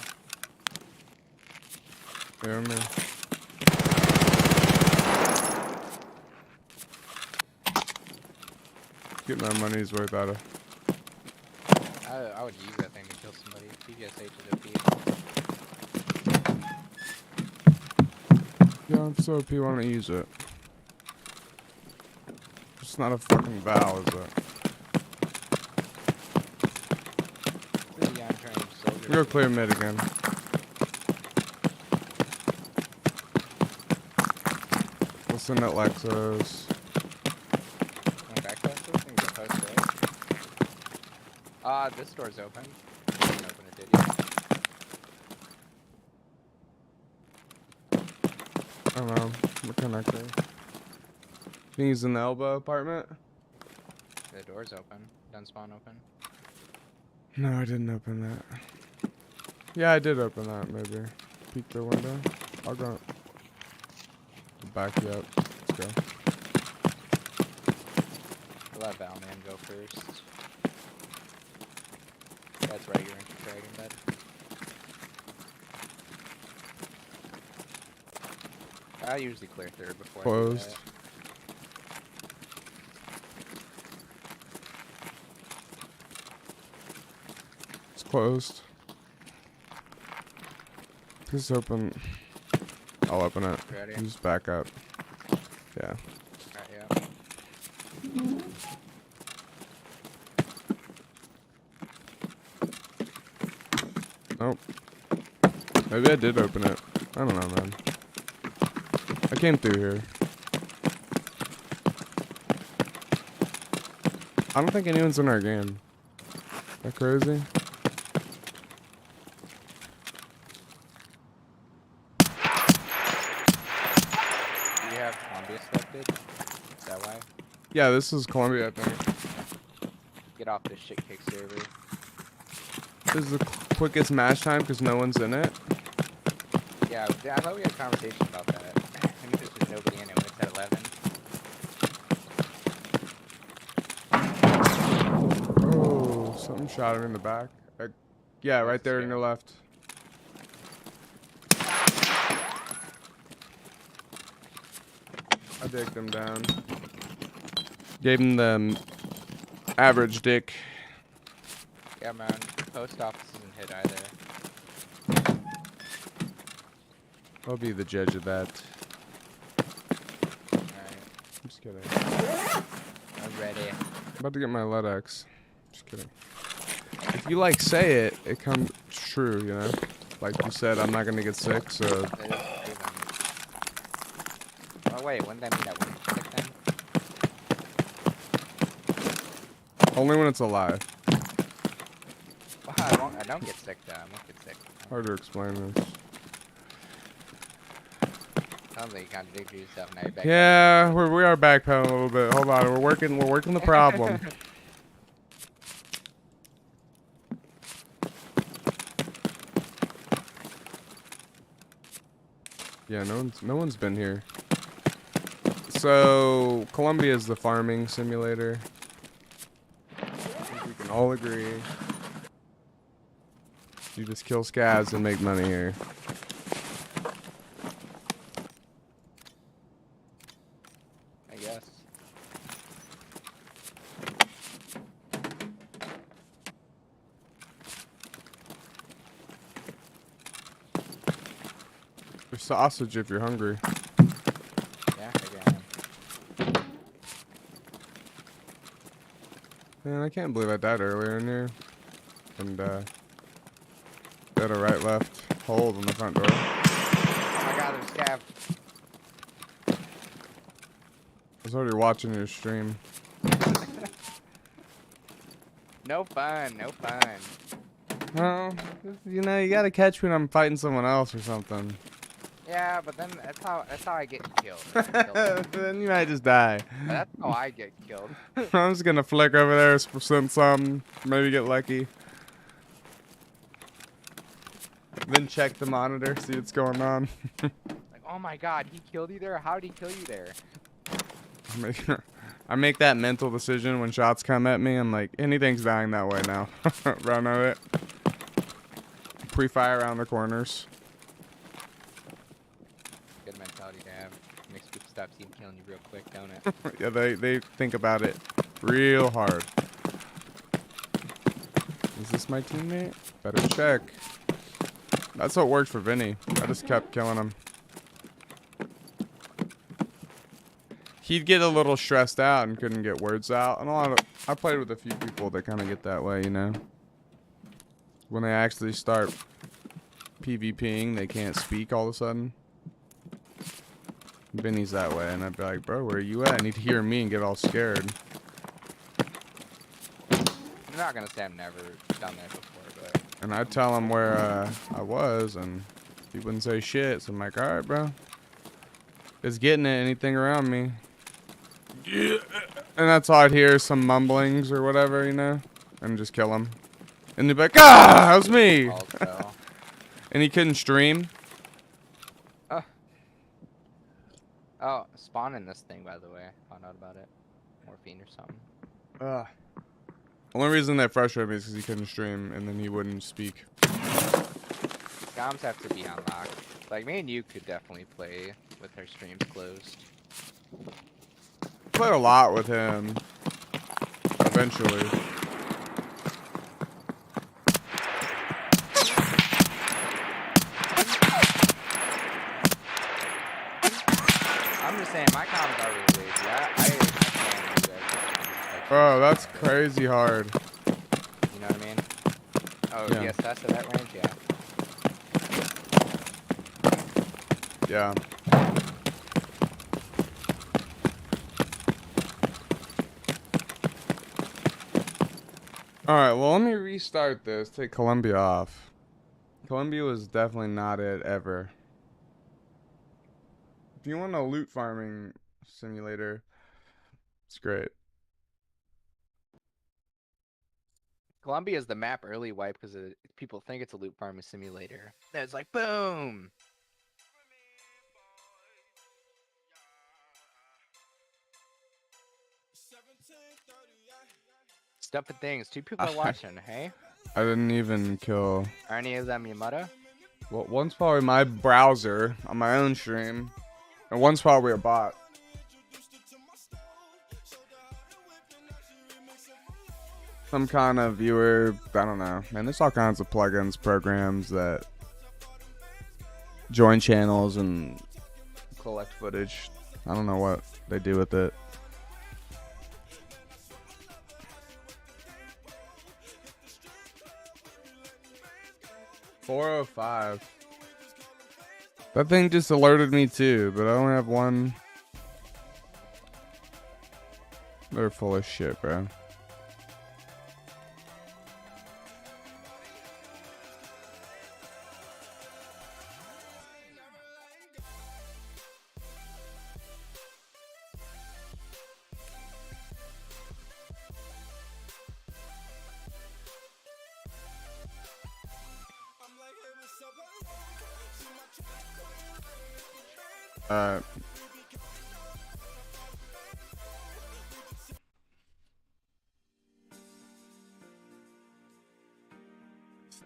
Yeah, man. Get my money's worth out of. I would use that thing to kill somebody. PGSH is OP. Yeah, I'm so OP, wanna use it. It's not a fucking Val, is it? Yeah, I'm trying to soldier. We go clear mid again. Listen at Lexos. Going back to this and go post right. This door's open. I didn't open it, did you? I don't know. We're connecting. Think he's in the elbow apartment? The door's open. Done spawn open. No, I didn't open that. Yeah, I did open that, maybe. Peek the window. I'll go. Back you up. Let's go. I'll let Valman go first. That's right, you're into dragon bed. I usually clear third before Closed. I do It's closed. Please open. I'll open it. that. Ready? Just back up. Yeah. Alright, yeah. Nope. Maybe I did open it. I don't know, man. I came through here. I don't think anyone's in our game. Is that crazy? Do you have Columbia selected? Is that why? Yeah, this is Columbia, I think. Get off this shit kick server. This is the quickest match time because no one's in it. Yeah, I thought we had a conversation about that. I mean, there's just nobody in it when it's at 11. Oh, something shot him in the back. Yeah, right there in your left. I dicked him down. Gave him the average dick. Yeah, man. Post office isn't hit either. I'll be the judge of that. Alright. I'm just kidding. I'm ready. I'm about to get my LEDX. Just kidding. If you like say it, it comes true, you know? Like you said, I'm not gonna get sick, so That is true then. Oh wait, wouldn't that mean that wouldn't stick then? only when it's alive. Wow, I don't get sick though. I won't get sick. Hard to explain this. Sounds like you contradict yourself now. You're back. Yeah, we are backpedaling a little bit. Hold on, we're working the problem. Yeah, no one's been here. So Columbia is the farming simulator. I think we can all agree. You just kill scavs and make money here. I guess. There's sausage if you're hungry. Yeah, I am. Man, I can't believe I died earlier in here. And, got a right, left. hold on the front door. Oh my god, there's Scav. I was already watching your stream. No fun, no fun. Well, you know, you gotta catch me when I'm fighting someone else or something. Yeah, but then that's how I get killed. But Then you might just die. that's how I get killed. I'm just gonna flick over there, send some, maybe get lucky. Then check the monitor, see what's going on. Like, oh my god, he killed you there? How did he kill you there? I make that mental decision when shots come at me. I'm like, anything's dying that way now. Run of it. Pre-fire around the corners. Good mentality to have. Makes people stop team killing you real quick, don't it? Yeah, they think about it real hard. Is this my teammate? Better check. That's what worked for Vinny. I just kept killing him. He'd get a little stressed out and couldn't get words out. And I played with a few people that kind of get that way, you know. When they actually start PvPing, they can't speak all of a sudden. Vinny's that way, and I'd be like, bro, where are you at? And he'd hear me and get all scared. I'm not gonna say I've never done that before, but... And I'd tell him where I was, and he wouldn't say shit. So I'm like, all right, bro. It's getting it. Anything around me. Yeah. And that's all I'd hear, some mumblings or whatever, you know, and just kill him. And they'd be like, ah, that was me. Also... And he couldn't stream. Oh, spawn in this thing, by the way. Found out about it. Morphine or something. Only reason that frustrated me is because he couldn't stream, and then he wouldn't speak. Comms have to be unlocked. Like, me and you could definitely play with our streams closed. Played a lot with him. Eventually. I'm just saying, my comms are really lazy. I can't do that. Bro, that's crazy hard. You know what I mean? Oh, Yeah. yes, that's at that range, yeah. Yeah. Alright, well, let me restart this. Take Columbia off. Columbia was definitely not it ever. If you want a loot farming simulator, it's great. Columbia is the map early wipe because people think it's a loot farming simulator. Then it's like, boom! Stuff and things. 2 people are watching, hey? I didn't even kill. Are any of them Yamada? Well, one's probably my browser on my own stream, and one's probably a bot. Some kind of viewer, I don't know. Man, there's all kinds of plugins, programs that join channels and collect footage. I don't know what they do with it. $405. That thing just alerted me too, but I only have one. They're full of shit, bro. Let's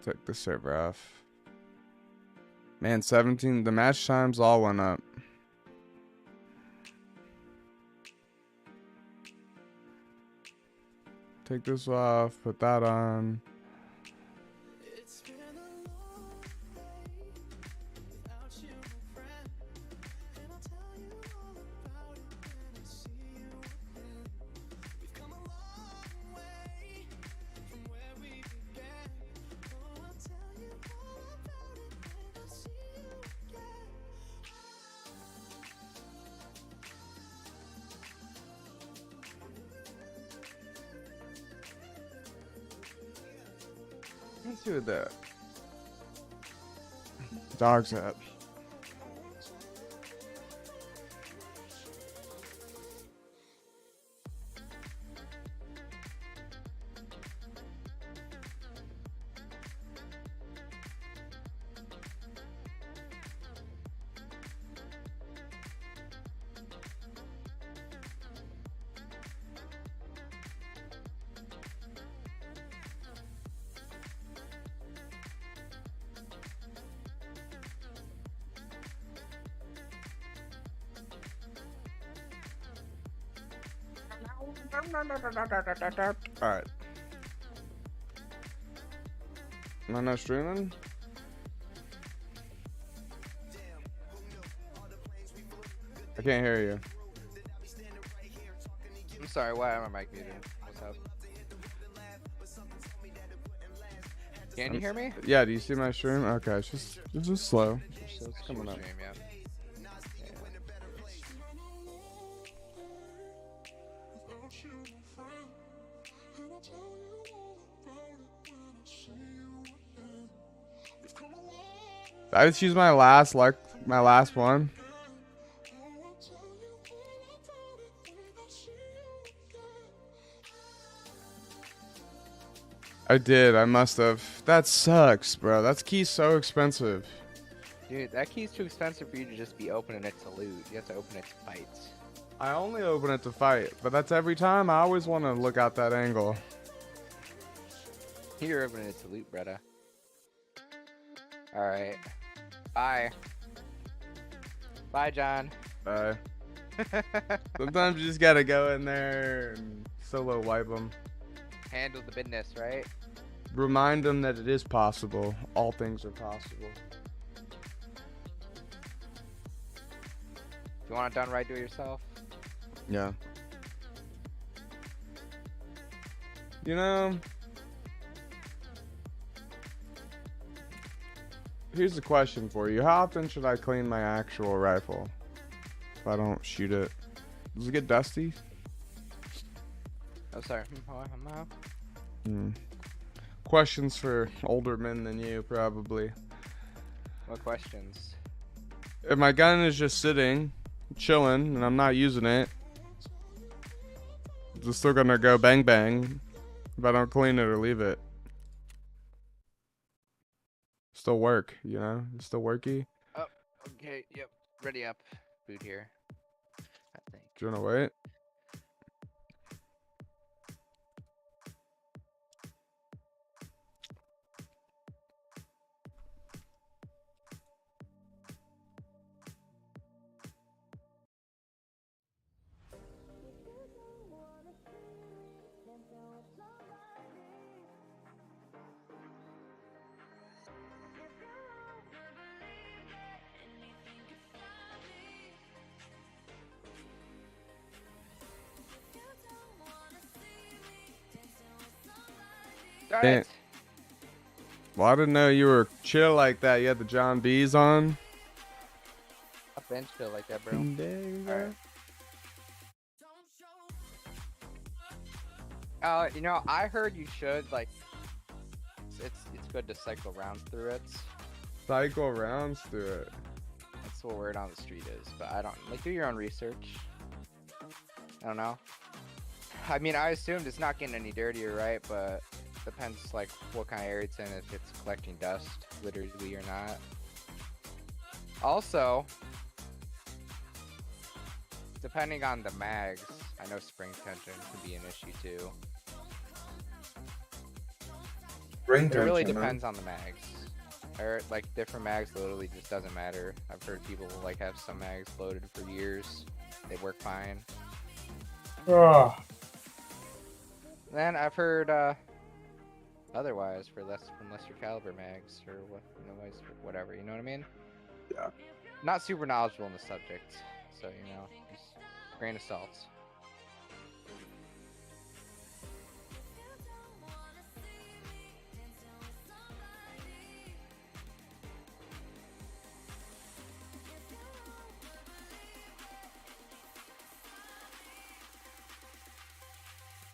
take the server off. Man, 17, the match times all went up. Take this off, put that on. Let's see what that dog's at. Alright. Am I not streaming? I can't hear you. I'm sorry, why am I mic muted? What's up? Can you hear me? Yeah, do you see my stream? Okay, it's just slow. It's coming up. Stream, yeah. I just use my last one. I did. I must have. That sucks, bro. That key's so expensive. Dude, that key's too expensive for you to just be opening it to loot. You have to open it to fights. I only open it to fight, but that's every time. I always want to look out that angle. You're opening it to loot, brother. Alright. Bye. Bye, John. Bye. Sometimes you just gotta go in there and solo wipe them. Handle the business, right? Remind them that it is possible. All things are possible. If you want it done right, do it yourself. Yeah. You know, here's the question for you. How often should I clean my actual rifle if I don't shoot it? Does it get dusty? Oh, sorry. Questions for older men than you, probably. What questions? If my gun is just sitting, chilling, and I'm not using it, it's still gonna go bang bang if I don't clean it or leave it. Still work, you know? It's still worky. Oh, okay. Yep. Ready up. Boot here. I think. Do you wanna wait? Darn Damn. it. Well, I didn't know you were chill like that. You had the John B's on. A bench feel like that, bro. Alright. You know, I heard you should like. It's good to cycle rounds through it. Cycle rounds through it. That's what word on the street is, but I don't like. Do your own research. I don't know. I mean, I assumed it's not getting any dirtier, right? But depends like what kind of area it's in, if it's collecting dust literally or not. Also, depending on the mags, I know spring tension can be an issue too. Spring It really depends on the mags. Or like different mags literally just doesn't matter. I've heard people like have some mags loaded for years. They work fine. Then I've heard otherwise from lesser caliber mags or what, whatever. You know what I mean? Yeah. Not super knowledgeable in the subject, so you know, just grain of salt.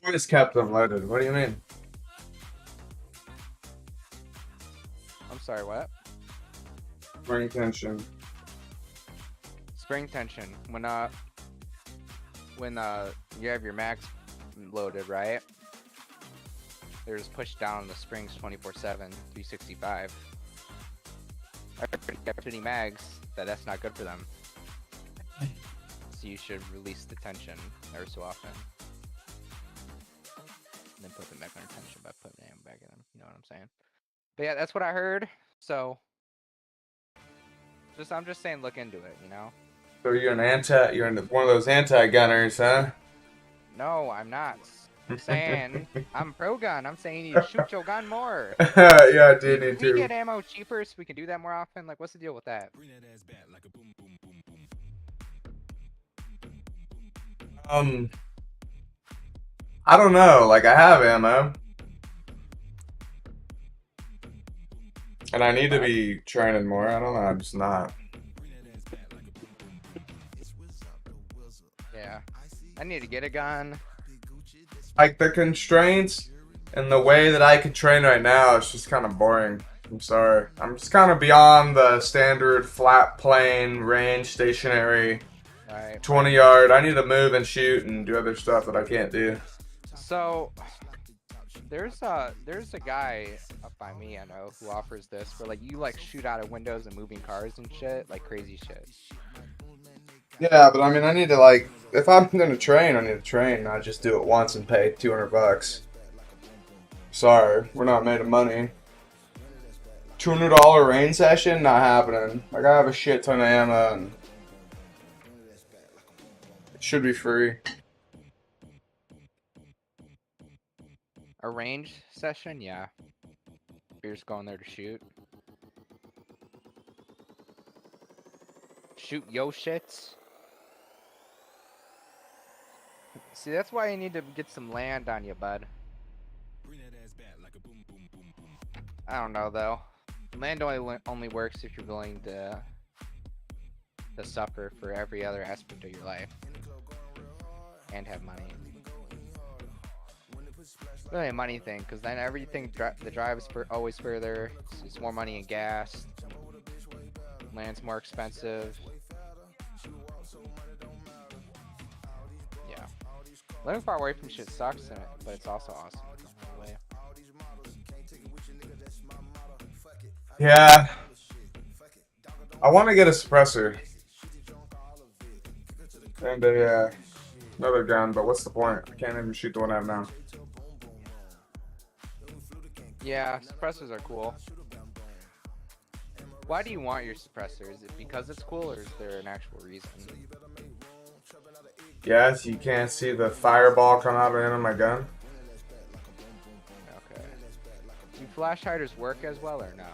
It's kept unloaded. What do you mean? Sorry, what? Spring tension. Spring tension. When you have your max loaded, right? They're just pushed down on the springs 24/7, 365. I already got 50 mags. That's not good for them. So you should release the tension every so often. And then put them back under tension by putting them back in them. You know what I'm saying? But yeah, that's what I heard. So I'm just saying, look into it. You know? So you're one of those anti-gunners, huh? No, I'm not. I'm saying I'm pro gun. I'm saying you need to shoot your gun more. Yeah, I do need We to. get ammo cheaper, so we can do that more often. Like, what's the deal with that? I don't know. Like, I have ammo, and I need to be training more. I don't know. I'm just not. Yeah, I need to get a gun. Like, the constraints and the way that I can train right now is just kind of boring. I'm sorry. I'm just kind of beyond the standard flat plane range stationary Right. 20 yard. I need to move and shoot and do other stuff that I can't do. So there's a guy up by me I know who offers this where like you like shoot out of windows and moving cars and shit, like crazy shit. Yeah, but I mean, I need to, like, if I'm gonna train, I need to train, not just do it once and pay $200. Sorry, we're not made of money. $200 rain session, not happening. Like, I have a shit ton of ammo and it should be free. A range session, yeah. You're just going there to shoot. Shoot yo shits. See, that's why you need to get some land on you, bud. I don't know though. Land only works if you're willing to suffer for every other aspect of your life and have money. It's really a money thing, because then everything the drive is always further. It's more money in gas. Land's more expensive. Yeah, living far away from shit sucks, but it's also awesome. Yeah. I want to get a suppressor. And another gun, but what's the point? I can't even shoot the one I have now. Yeah, suppressors are cool. Why do you want your suppressor? Is it because it's cool, or is there an actual reason? Yes, you can't see the fireball come out of the end of my gun. Okay. Do flash hiders work as well, or no?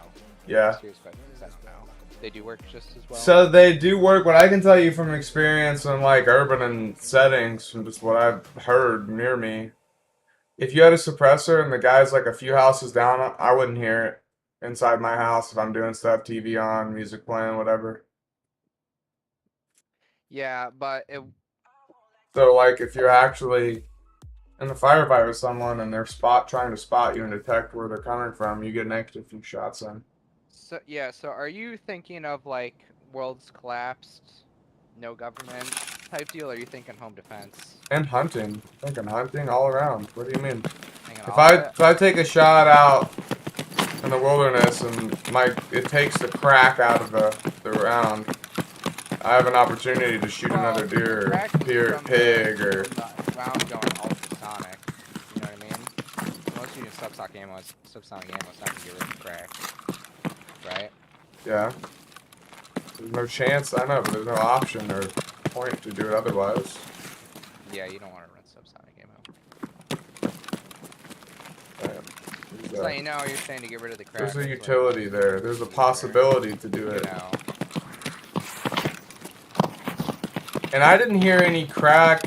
Yeah. Serious question, 'cause I don't know. They do work just as well? So they do work. What I can tell you from experience in like urban and settings, from just what I've heard near me, if you had a suppressor and the guy's like a few houses down, I wouldn't hear it inside my house if I'm doing stuff, TV on, music playing, whatever. Yeah, but it... So like if you're actually in the firefight with someone and they're trying to spot you and detect where they're coming from, you get an extra few shots in. So yeah, so are you thinking of like world's collapsed, no government type deal, or are you thinking home defense? And hunting. I'm thinking hunting all around. What do you mean? If If I take a shot out in the wilderness and it takes the crack out of the round, I have an opportunity to shoot another deer or pig or round going ultrasonic. You know what I mean? Unless you use subsonic ammo, subsonic ammo is not gonna get rid of the crack. Right? yeah. There's no chance. I know, but there's no option or point to do it otherwise. Yeah, you don't want to run subsonic ammo. Right. So you know, you're saying to get rid of the crack. There's a utility there. There's a possibility to do You it. know. And I didn't hear any crack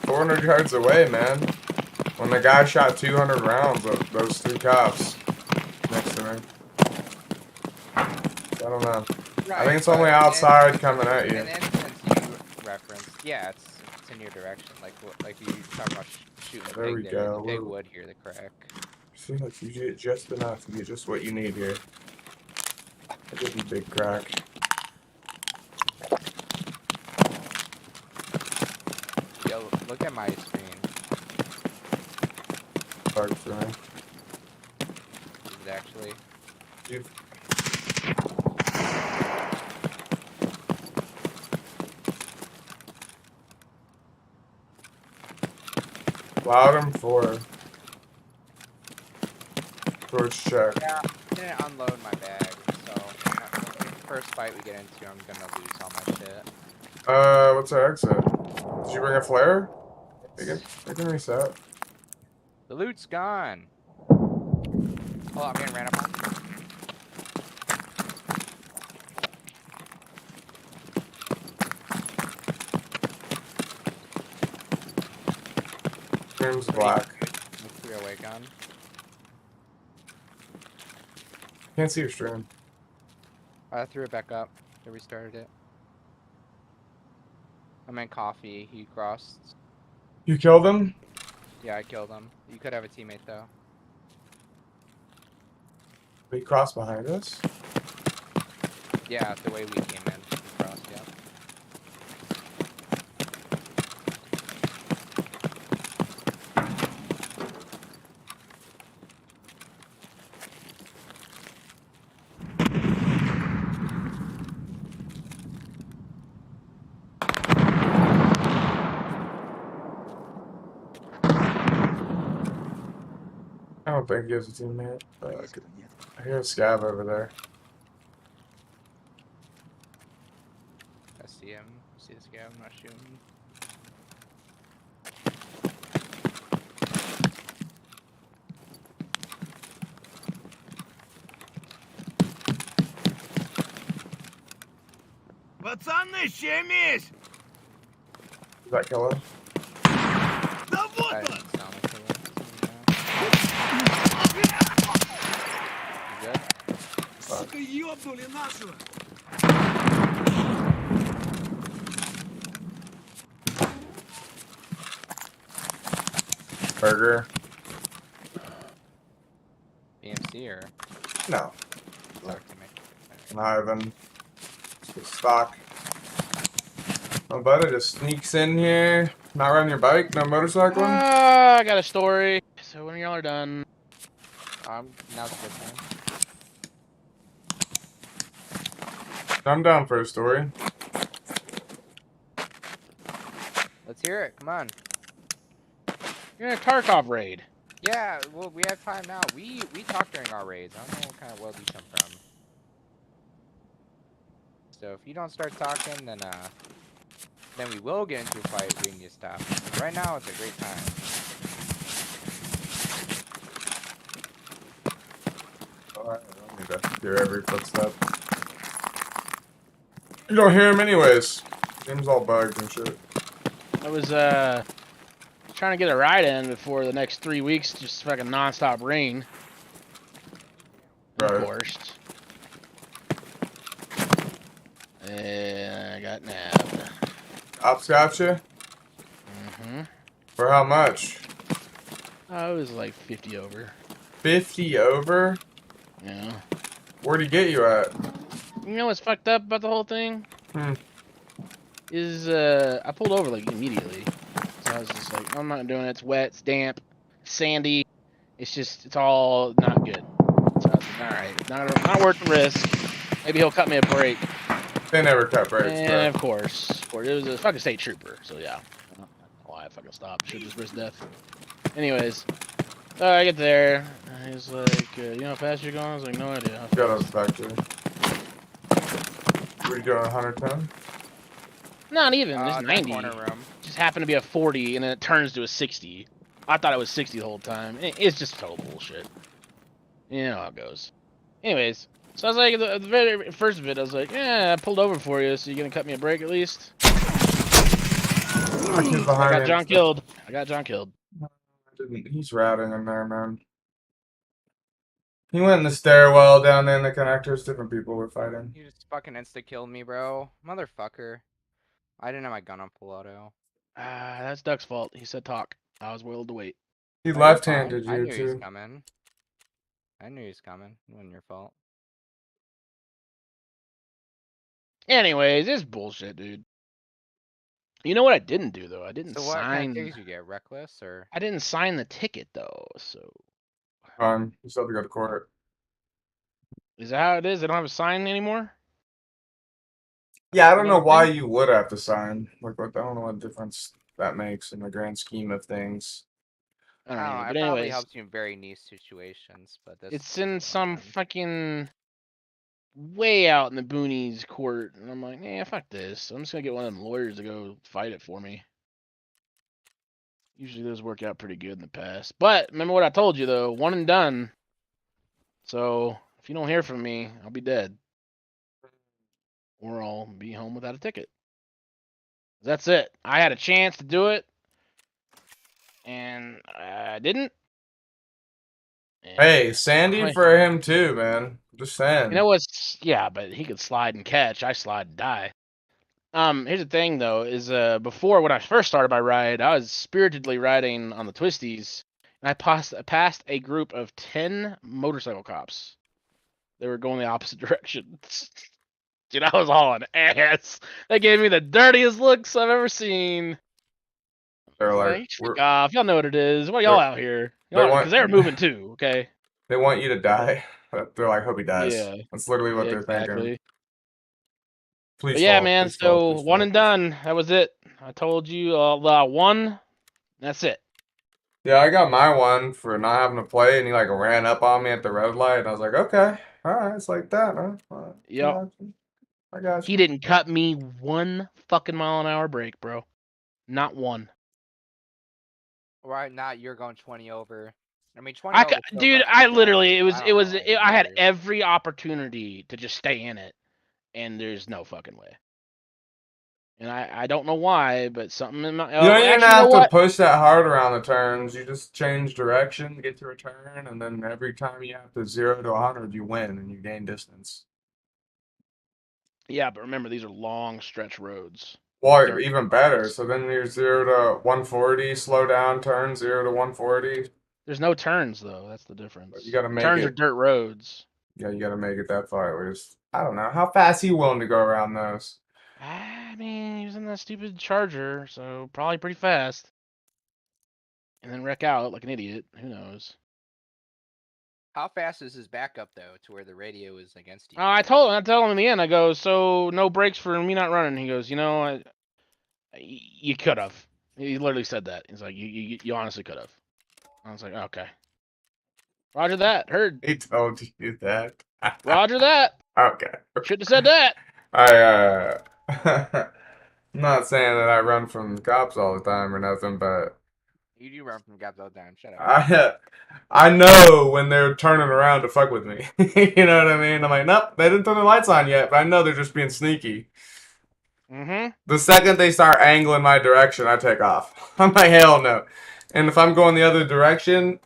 400 yards away, man. When the guy shot 200 rounds of those 3 cops next to me. I don't know. Right, I think it's only outside coming at you. In the instance you referenced, yeah, it's in your direction. Like you talk about shooting There we pig go. The pig would hear the crack. See, like you get just enough. You get just what you need here. I give you big crack. Yo, look at my screen. Hard for me. Is it actually? You've... Loudon 4. Torch check. Yeah, I didn't unload my bag, so the first fight we get into, I'm gonna lose all my shit. What's our exit? Did you bring a flare? They can reset. The loot's gone. Oh, I'm getting ran up on. Scream's black. 308 gun. Can't see your stream. I threw it back up. I restarted it. I meant coffee. He crossed. You killed him? Yeah, I killed him. You could have a teammate though. He crossed behind us? Yeah, the way we came in. He crossed, yeah. I don't think he has a teammate. I hear a scav over there. I see him. See this guy? I'm not shooting. Пацаны, щемись! Is that killer? Да вот Guy он! doesn't sound like him. You good? Сука, ёбнули нашего! Burger? BMC or No. dark teammate? Not even. Just stock. My buddy just sneaks in here. Not riding your bike? No motorcycling? I got a story. So when y'all are done, Now's a good time. I'm down for a story. Let's hear it. Come on. you're in a Tarkov raid. Yeah, well, we have time now. We talk during our raids. I don't know what kind of world you come from. So if you don't start talking, then we will get into a fight. We need to stop. Right now, it's a great time. Oh, I don't need to hear every footstep. You don't hear him anyways. Game's all bugged and shit. I was trying to get a ride in before the next 3 weeks, just fucking nonstop rain. Right. Of course. And I got nabbed. Ops got you? Mm-hmm. For how much? I was like 50 over. 50 over? Yeah. Where'd he get you at? You know what's fucked up about the whole thing? Hmm. Is I pulled over like immediately. So I was just like, I'm not doing it. It's wet, it's damp, sandy. It's all not good. So I was like, alright, not worth the risk. Maybe he'll cut me a break. They never cut breaks, And bro. of course, it was a fucking state trooper. So yeah. I don't know why I fucking stopped. Should just risk death. Anyways, I get there. And he's like, you know how fast you're going? I was like, no idea. How Got us fast? back there. Were you going 110? Not even. It's That 90. corner room. Just happened to be a 40, and then it turns to a 60. I thought it was 60 the whole time. It's just total bullshit. You know how it goes. Anyways, so I was like, at the very first bit, I was like, I pulled over for you, so you gonna cut me a break at least? He's I behind got you. John killed. I got John killed. He's routing in there, man. He went in the stairwell down there in the connectors. Different people were fighting. You just fucking insta-killed me, bro. Motherfucker. I didn't have my gun on full auto. That's Duck's fault. He said talk. I was willing to wait. He Oh, you're left-handed fine. I you knew he was too. coming. I knew he was coming. It wasn't your fault. Anyways, it's bullshit, dude. You know what I didn't do though? I didn't So what kind of sign. tickets you get? Reckless or? I didn't sign the ticket though. So You still have to go to court. is that how it is? They don't have a sign anymore. Yeah, I don't know Another why thing? you would have to sign. Like, I don't know what difference that makes in the grand scheme of things. I I don't don't know. know. But It probably anyways, helps you in very niche situations, but this it's is in one some of them. fucking way out in the boonies court, and I'm like, nah, fuck this. I'm just gonna get one of them lawyers to go fight it for me. Usually those work out pretty good in the past. But remember what I told you though, one and done. So if you don't hear from me, I'll be dead. Or I'll be home without a ticket. That's it. I had a chance to do it, and I didn't. And Hey, Sandy I- for him too, man. Just saying. you know what's yeah, but he could slide and catch. I slide and die. Here's the thing though, is before when I first started my ride, I was spiritedly riding on the twisties, and I passed a group of 10 motorcycle cops. They were going the opposite direction. Dude, I was hauling ass. They gave me the dirtiest looks I've ever seen. They're Like, like, fuck off. Y'all know what it is. Why they're- y'all out here? they Y'all, want- because they were moving too, okay? they want you to die. They're like, hope he dies. Yeah. That's literally what Yeah, they're thinking. exactly. Please But yeah, fall, man, please fall, so please one fall, and please fall. done. That was it. I told you one. That's it. Yeah, I got my one for not having to play, and he like ran up on me at the red light, and I was like, okay, all right, it's like that, huh? All right, Yep. I got He you. didn't cut me 1 fucking mile an hour break, bro. Not one. Right now, you're going 20 over. I mean, 20 I over. still dude, less I than literally, driving. I had every opportunity to just stay in it, and there's no fucking way. And I don't know why, but something in my. You don't even actually, you have know to what? push that hard around the turns. You just change direction, get to a turn, and then every time you have to 0 to 100, you win and you gain distance. Yeah, but remember these are long stretch roads. Well, Dirt even better. roads. So then you're 0 to 140, slow down, turn 0 to 140. There's no turns though. That's the difference. You gotta make Turns it. are dirt roads. Yeah, you gotta make it that far. At least I don't know how fast he willing to go around those. I mean, he was in that stupid Charger, so probably pretty fast. And then wreck out like an idiot. Who knows? How fast is his backup though, to where the radio is against you? I told him in the end. I go, so no brakes for me not running. He goes, you know, you could have. He literally said that. He's like, you honestly could have. I was like, okay. Roger that. Heard. He told you that. Roger that. Okay. Shouldn't have said that. I'm not saying that I run from cops all the time or nothing, but You do run from gaps all the time. Shut up. I know when they're turning around to fuck with me. You know what I mean? I'm like, nope, they didn't turn the lights on yet, but I know they're just being sneaky. Mm-hmm. The second they start angling my direction, I take off. I'm like, hell no. And if I'm going the other direction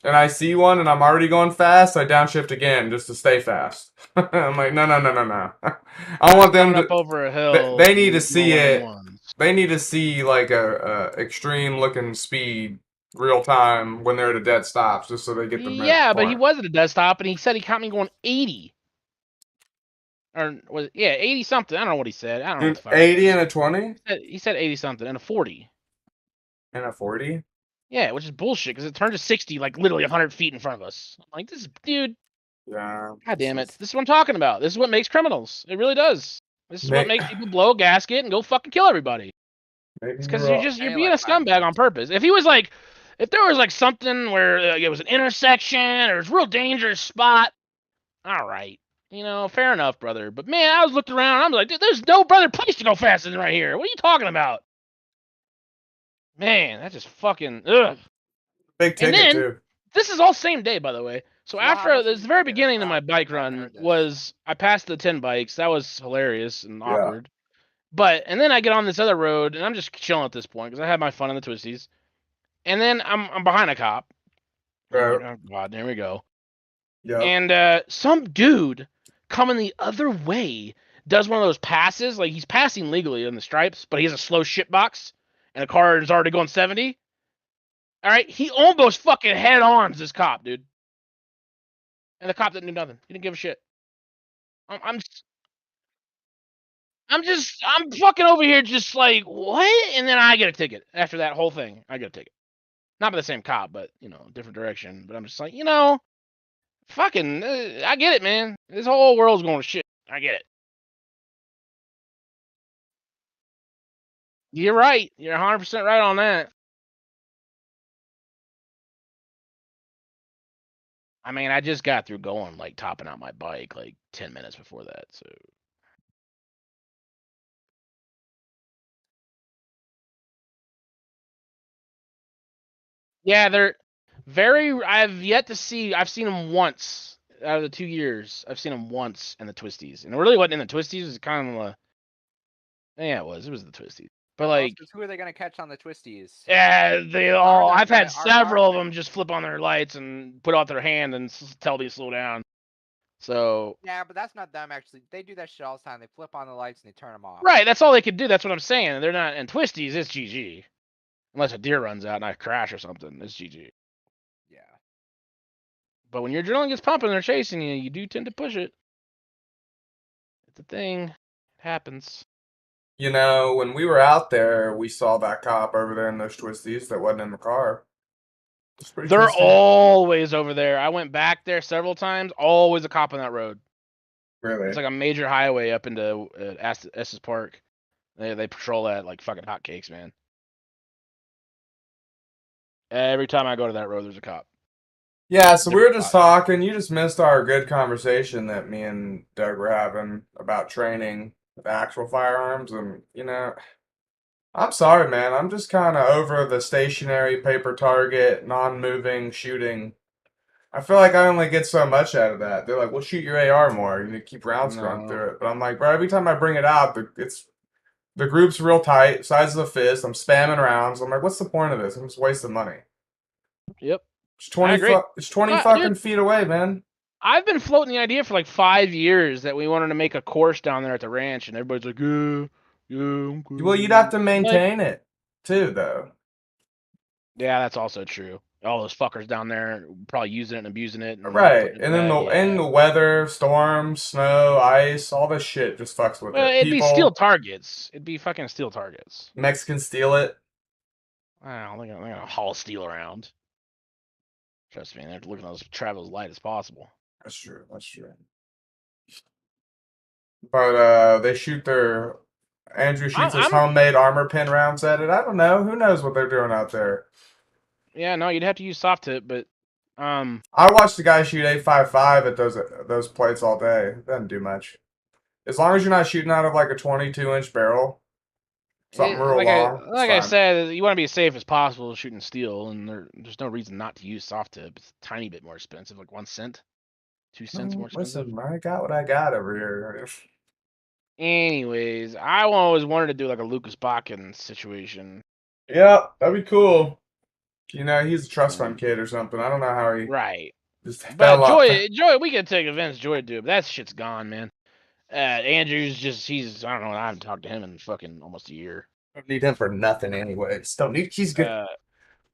and I see one and I'm already going fast, I downshift again just to stay fast. I'm like, no. I want them Coming up to. over a hill. They need to with see no it. ones. They need to see like a extreme looking speed, real time when they're at a dead stop, just so they get the Yeah, but he point. was at a dead stop, and he said he caught me going 80. Or was it, 80 something. I don't know what he said. I don't know what the fuck. 80 and a 20 He said 80 something and a 40. and a 40. Yeah, which is bullshit because it turned to 60 like literally 100 feet in front of us. I'm like, this is, dude. Yeah. God damn it. This is what I'm talking about. This is what makes criminals. It really does. This is what makes people blow a gasket and go fucking kill everybody. It's because you're being a scumbag on purpose. If he was like, if there was like something where it was an intersection or it's a real dangerous spot, all right. You know, fair enough, brother. But man, I was looking around. I'm like, dude, there's no other place to go faster than right here. What are you talking about? Man, that just fucking ugh. Big ticket then, too. This is all same day, by the way. So Well, how after much this, did the you very get? beginning of my I bike haven't run heard this. was I passed the 10 bikes. That was hilarious and awkward. But and then I get on this other road and I'm just chilling at this point because I had my fun in the twisties. And then I'm behind a cop. Right. Oh God, there we go. Yeah. And some dude coming the other way does one of those passes, like he's passing legally in the stripes, but he has a slow shit box, and the car is already going 70. All right, he almost fucking head-ons this cop, dude. and the cop didn't do nothing. He didn't give a shit. I'm fucking over here just like, what? And then I get a ticket after that whole thing. I get a ticket. Not by the same cop, but, different direction. But I'm just like, fucking, I get it, man. This whole world's going to shit. I get it. You're right. You're 100% right on that. I mean, I just got through going, like, topping out my bike, like, 10 minutes before that, so. Yeah, they're I've yet to see, I've seen them once out of the 2 years. I've seen them once in the Twisties. And it really wasn't in the Twisties, it was kind of yeah, it was the Twisties. But, like, who are they gonna catch on the Twisties? yeah, I've had several of they- them just flip on their lights and put out their hand and tell me to slow down. So. Yeah, but that's not them actually. They do that shit all the time. They flip on the lights and they turn them off. Right, that's all they could do. That's what I'm saying. They're not in Twisties. It's GG, unless a deer runs out and I crash or something. It's GG. Yeah. But when your adrenaline gets pumping, and they're chasing you. You do tend to push it. It's a thing. It happens. When we were out there, we saw that cop over there in those twisties that wasn't in the car. They're always over there. I went back there several times. Always a cop on that road. Really? It's like a major highway up into Estes Park. They patrol that like fucking hotcakes, man. Every time I go to that road, there's a cop. Yeah, so we were just talking. You just missed our good conversation that me and Doug were having about training with actual firearms. And, I'm sorry, man. I'm just kind of over the stationary paper target, non-moving shooting. I feel like I only get so much out of that. They're like, "We'll shoot your AR more. You need to keep rounds going through it." But I'm like, bro, every time I bring it out, the group's real tight, size of the fist. I'm spamming rounds. I'm like, what's the point of this? I'm just wasting money. Yep. It's 20. It's 20 fucking feet away, man. I've been floating the idea for like 5 years that we wanted to make a course down there at the ranch, and everybody's like, yeah. Well, you'd have to maintain it too, though. Yeah, that's also true. All those fuckers down there probably using it and abusing it. And right, and then the weather, storms, snow, ice, all this shit just fucks with it. It'd be steel targets. It'd be fucking steel targets. Mexicans steal it. Wow, they're gonna haul steel around. Trust me, they're looking to travel as light as possible. That's true. That's true. But they shoot their Andrew shoots his homemade armor pin rounds at it. I don't know. Who knows what they're doing out there? Yeah, no, you'd have to use soft tip, but I watched the guy shoot 8.55 at those plates all day. It doesn't do much. As long as you're not shooting out of like a 22-inch barrel, something real long. I said, you want to be as safe as possible shooting steel, and there's no reason not to use soft tip. It's a tiny bit more expensive, like 1 cent, 2 cents more expensive. Listen, I got what I got over here. Anyways, I always wanted to do like a Lucas Bakken situation. Yeah, that'd be cool. He's a trust fund kid or something. I don't know how he. Right. Just but Joy, we could take events Joy to do it, but that shit's gone, man. Andrew's he's I don't know. I haven't talked to him in fucking almost a year. Don't need him for nothing anyways. Don't need. He's good.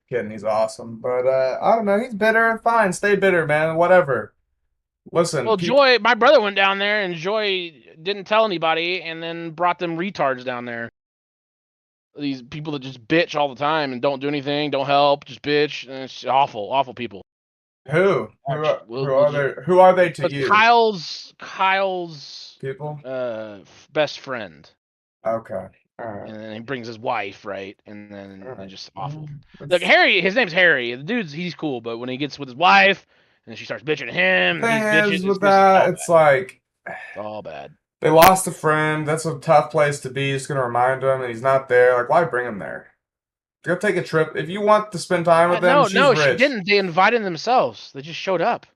Kidding, he's awesome. But I don't know. He's bitter. Fine, stay bitter, man. Whatever. Listen. Well, Joy, my brother went down there, and Joy didn't tell anybody, and then brought them retards down there. These people that just bitch all the time and don't do anything, don't help, just bitch. And it's awful, awful people. Who? Who are they to you? Kyle's people. Best friend. Okay. All right. And then he brings his wife, right? And then just awful. Like Harry, his name's Harry. The dude's he's cool, but when he gets with his wife, and then she starts bitching at him, and he's bitching with that. It's like it's all bad. They lost a friend. That's a tough place to be. It's going to remind him, and he's not there. Like, why bring him there? Go take a trip. If you want to spend time with them, no, she didn't. They invited themselves. They just showed up.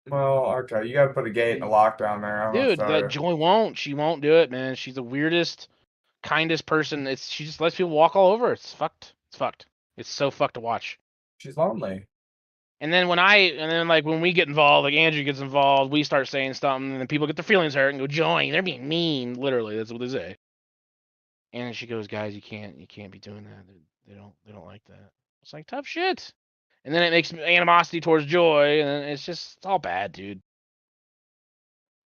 Well, okay. You got to put a gate and a lockdown there. Dude, that Joy won't. She won't do it, man. She's the weirdest, kindest person. She just lets people walk all over. It's fucked. It's fucked. It's so fucked to watch. She's lonely. And then when we get involved, like Andrew gets involved, we start saying something, and then people get their feelings hurt and go, "Joy, they're being mean." Literally, that's what they say. And then she goes, "Guys, you can't be doing that. They don't like that." It's like tough shit. and then it makes animosity towards Joy, and it's all bad, dude.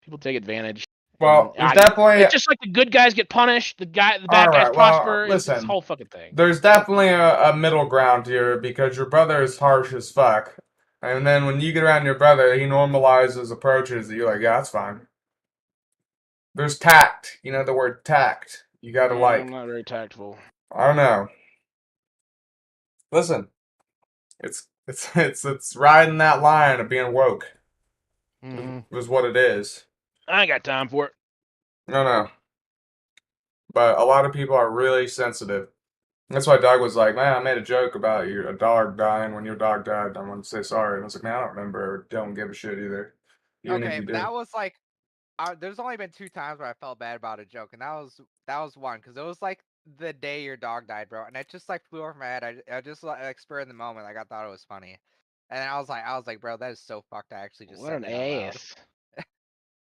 People take advantage. Well, And, there's definitely. it's just like the good guys get punished, the bad All guys right, well, prosper. It's this listen. whole fucking thing. There's definitely a middle ground here because your brother is harsh as fuck. And then when you get around your brother, he normalizes approaches that you're like, yeah, that's fine. There's tact. You know the word tact. You gotta I'm not very tactful. I don't know. Listen, it's riding that line of being woke. Is what it is. I ain't got time for it. No. But a lot of people are really sensitive. That's why Doug was like, man, I made a joke about a dog dying when your dog died. I want to say sorry. And I was like, man, I don't remember or don't give a shit either. Even if Okay, you but did. that was like, there's only been 2 times where I felt bad about a joke, and that was one, because it was like the day your dog died, bro, and it just like flew over my head. I just like spur in the moment, like I thought it was funny, and I was like, bro, that is so fucked. I actually just What said an that out loud. ass.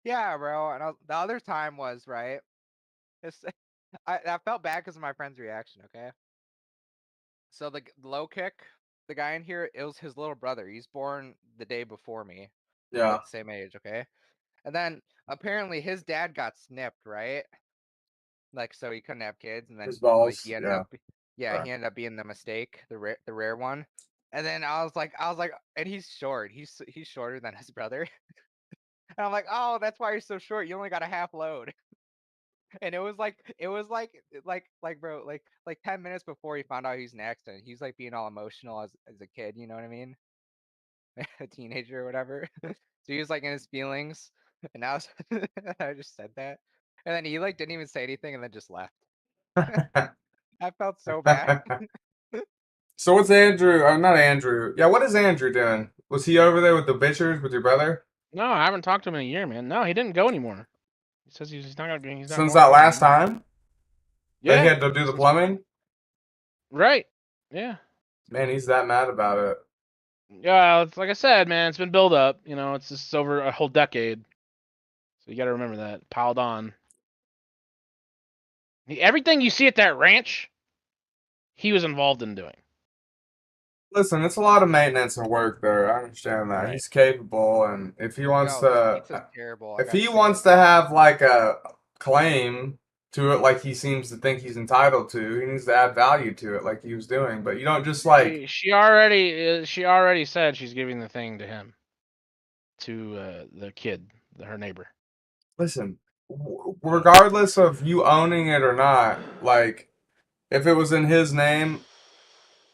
Yeah, bro. And the other time was right. It's, I felt bad because of my friend's reaction. Okay. So the low kick, the guy in here, it was his little brother. He's born the day before me. Yeah. Like the same age. Okay. And then apparently his dad got snipped, right? Like so he couldn't have kids, and then His balls, like he ended up, Right. he ended up being the mistake, the rare one. And then I was like, and he's short. He's shorter than his brother. And I'm like, oh, that's why you're so short. You only got a half load. And it was like, bro, like 10 minutes before he found out he's in an accident, he's like being all emotional as a kid, you know what I mean? A teenager or whatever. So he was like in his feelings, and I was, I just said that, and then he like didn't even say anything, and then just left. I felt so bad. So what's Andrew? Not Andrew. Yeah, what is Andrew doing? Was he over there with the bitchers with your brother? No, I haven't talked to him in a year, man. No, he didn't go anymore. He says he's not gonna. He's not Since going that last anymore. time? Yeah. That he had to do the plumbing? Right. Yeah. Man, he's that mad about it. Yeah, it's like I said, man. It's been built up. You know, it's just over a whole decade. So you got to remember that piled on. Everything you see at that ranch, he was involved in doing. Listen, it's a lot of maintenance and work there. I understand that. Right. He's capable, and if he wants to, terrible. if he wants to have like a claim to it, like he seems to think he's entitled to, he needs to add value to it, like he was doing. But you don't just like. She already said she's giving the thing to him, to the kid, her neighbor. Listen, regardless of you owning it or not, like if it was in his name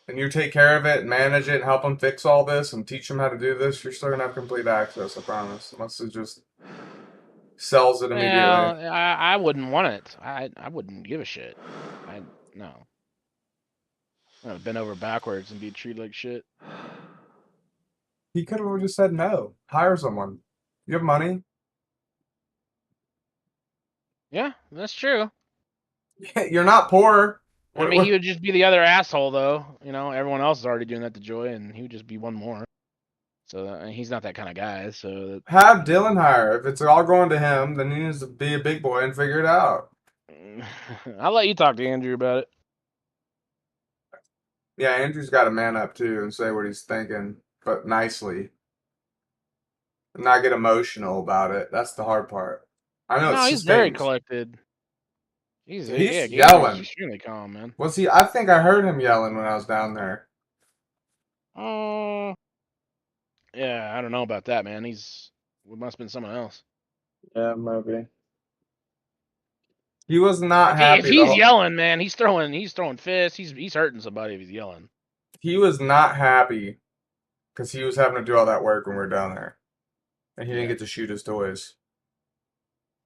and you take care of it and manage it and help him fix all this and teach him how to do this, you're still gonna have complete access, I promise. Unless it just sells it immediately. Well, I wouldn't want it. I wouldn't give a shit. No. I'm gonna bend over backwards and be treated like shit. He could have just said no. Hire someone. You have money. Yeah, that's true. You're not poor. I mean, he would just be the other asshole, though. You know, everyone else is already doing that to Joy, and he would just be one more. So he's not that kind of guy. So have Dylan hire. If it's all going to him, then he needs to be a big boy and figure it out. I'll let you talk to Andrew about it. Yeah, Andrew's got to man up too and say what he's thinking, but nicely. And not get emotional about it. That's the hard part. I know he's very collected. He's yelling. He's extremely calm, man. Was he? I think I heard him yelling when I was down there. Yeah, I don't know about that, man. It must have been someone else. Yeah, maybe. He was not happy. If he's yelling, man, he's throwing fists. He's hurting somebody if he's yelling. He was not happy because he was having to do all that work when we were down there, and he didn't get to shoot his toys.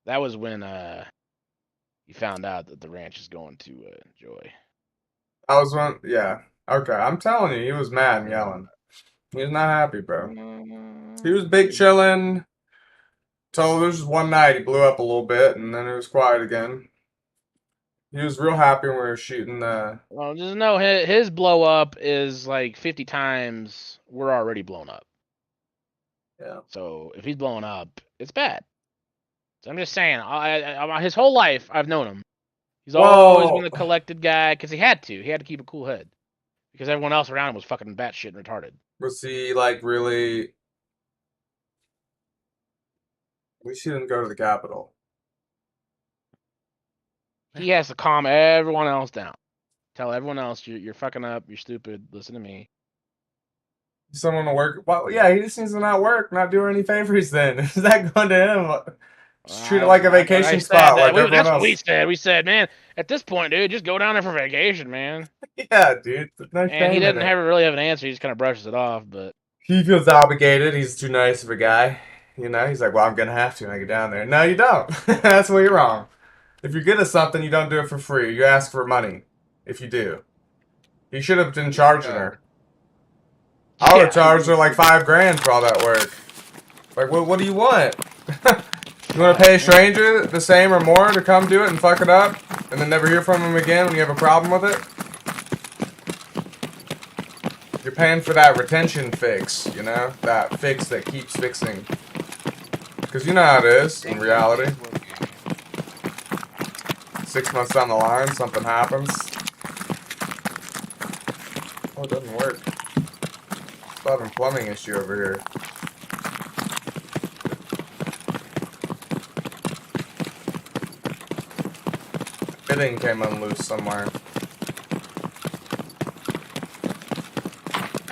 That was when he found out that the ranch is going to Joy. I was one. Yeah. Okay. I'm telling you, he was mad and yelling. He was not happy, bro. He was big chilling. So this was one night he blew up a little bit, and then it was quiet again. He was real happy when we were shooting the. Well, just know his blow up is like 50 times we're already blown up. Yeah. So if he's blowing up, it's bad. So I'm just saying, his whole life I've known him. He's always been a collected guy because he had to. He had to keep a cool head. because everyone else around him was fucking batshit retarded. Was he like really? We shouldn't go to the Capitol. He has to calm everyone else down. Tell everyone else you're fucking up. You're stupid. Listen to me. Someone to work. Well, yeah, he just needs to not work, not do her any favors. Then is that going to him? Just treat it like a vacation spot, like everyone That's else. what we said. We said, man, at this point, dude, just go down there for vacation, man. Yeah, dude. No And shame he in doesn't it. really have an answer. He just kind of brushes it off. But He feels obligated. He's too nice of a guy. You know, he's like, well, I'm gonna have to when I get down there. No, you don't. That's where you're wrong. If you're good at something, you don't do it for free. You ask for money. If you do, he should have been charging her. I would have charged her like $5,000 for all that work. Like, what do you want? You want to pay a stranger the same or more to come do it and fuck it up, and then never hear from him again when you have a problem with it? You're paying for that retention fix, you know? That fix that keeps fixing. Because you know how it is in reality. 6 months down the line, something happens. Oh, it doesn't work. Still having a plumbing issue over here. Fitting came unloose somewhere.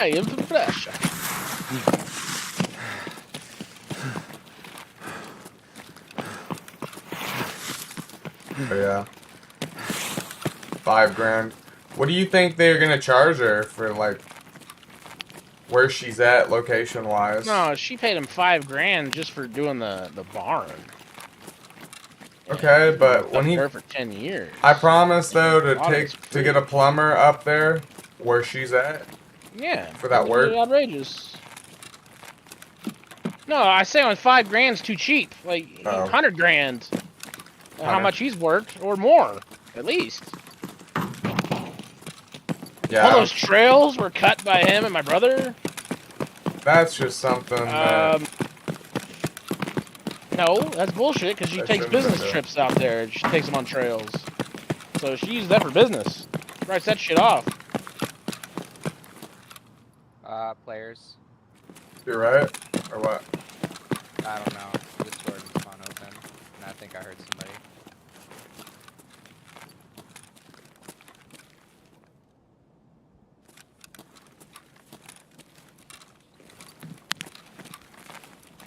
I am the flesh. Oh yeah. $5,000. What do you think they're gonna charge her for, like, where she's at location wise? No, she paid him $5,000 just for doing the barn. Okay, And but when he, there for 10 years. I promise though to Audit's to get a plumber up there where she's at. Yeah. For that it's work? really outrageous. No, I say on $5,000 is too cheap. Like Oh. $100,000. How 100. much he's worked, or more, at least. Yeah, All those trails were cut by him and my brother. that's just something that. No, that's bullshit. Because she That takes shouldn't have business been. trips out there. And she takes them on trails. So she uses that for business. Writes that shit off. Players. You're right, or what? I don't know. Discord and spawn open, and I think I heard somebody.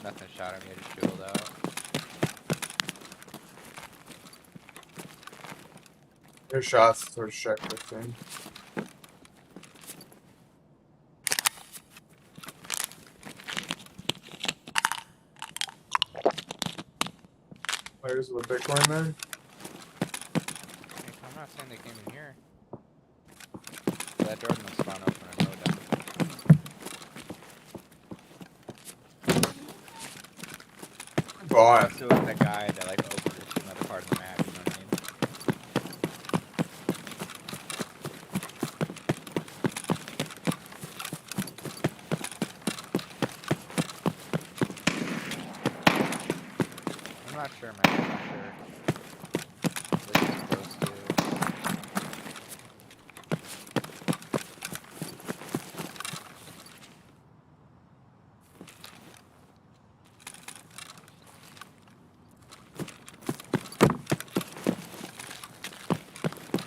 Nothing shot at me. Just shield out. Your shots towards check 15. Players with Bitcoin there. Hey, I'm not saying they came in here. That door must spawn open and no down. Gone. That's with that guy that like opened it to another part of the map. You know what I mean? I'm not sure, man. I'm not sure. This is close to.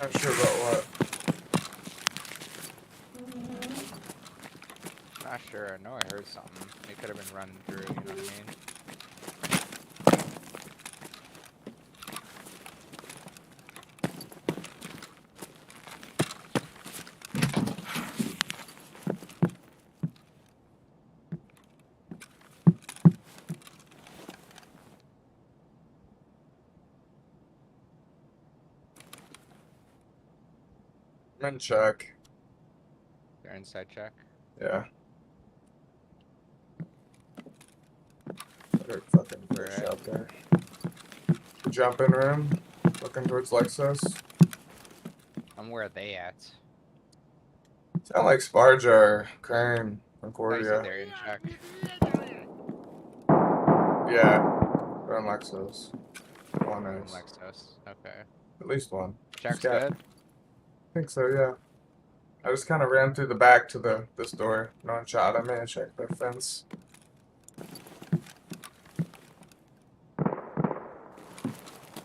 Not sure about what. Not sure. I know I heard something. It could have been running through. You know what I mean? I'm in check. They're inside check. Yeah. Better fucking push Right. out there. Jump in room. Looking towards Lexus. I'm where are they at? Sound like Sparger, Crane, Oh, you said Concordia. they're in check. Yeah. They're on Lexus. One From is. Lexus. Okay. At least one. Check's got- good. I think so, yeah. I just kind of ran through the back to this door. No one shot at me. I checked the fence.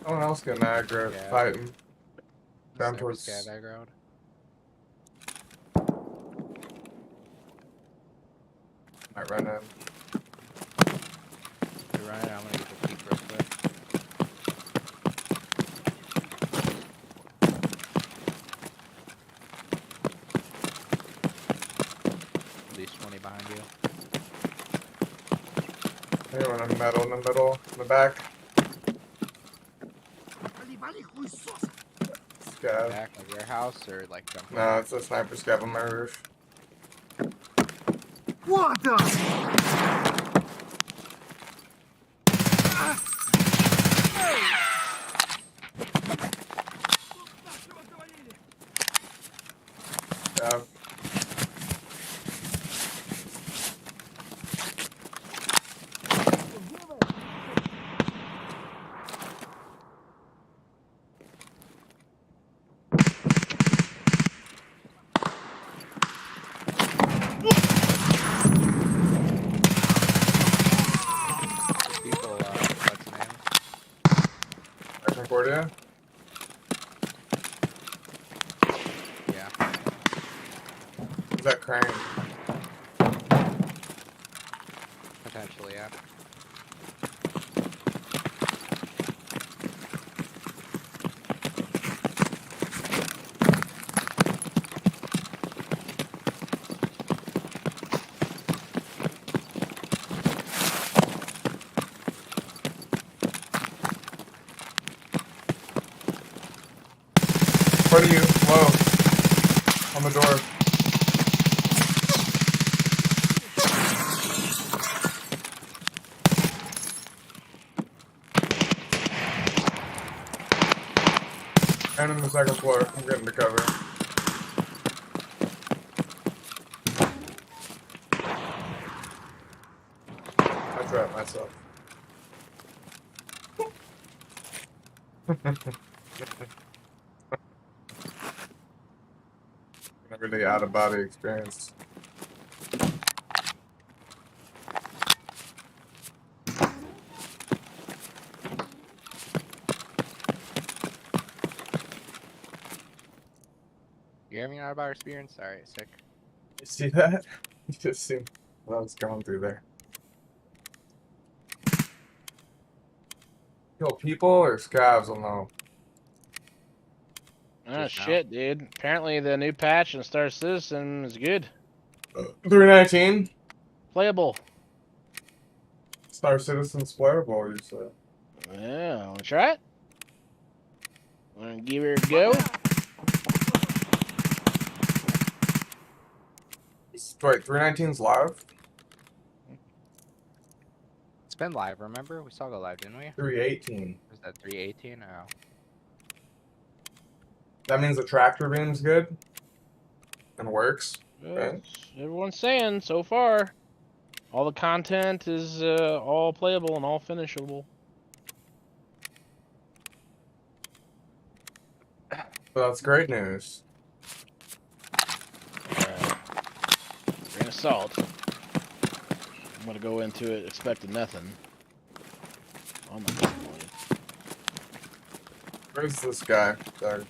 No one else getting aggro, Yeah. fighting. Down Never towards. scared aggroed. Might run in. You're running. I'm gonna get the peek real quick. At least 20 behind you. Anyone in the middle, in the back. Scav. Back like warehouse or like jump. No, it's a sniper scav on my roof. What the? Scav. People, what's the name? I Concordia. Yeah. Is that Crane? Potentially, yeah. What are you? Whoa. On the door. And on the second floor. I'm getting to cover. I trapped myself. A really out of body experience. You having an out of body experience? Alright, sick. You see that? You just seen what I was going through there. Kill people or scavs will know. Oh Just now. shit, dude. Apparently the new patch in Star Citizen is good. 319? Playable. Star Citizen's playable, you said. Yeah, wanna try it? Wanna give her a go? Wait, 319's live? It's been live, remember? We saw go live, didn't we? 318. Was that 318? Oh. That means the tractor beam's good? And works? Well, everyone's saying so far. All the content is all playable and all finishable. So that's great news. Grain of salt. I'm gonna go into it expecting nothing. I'm disappointed. Where's this guy? Doug?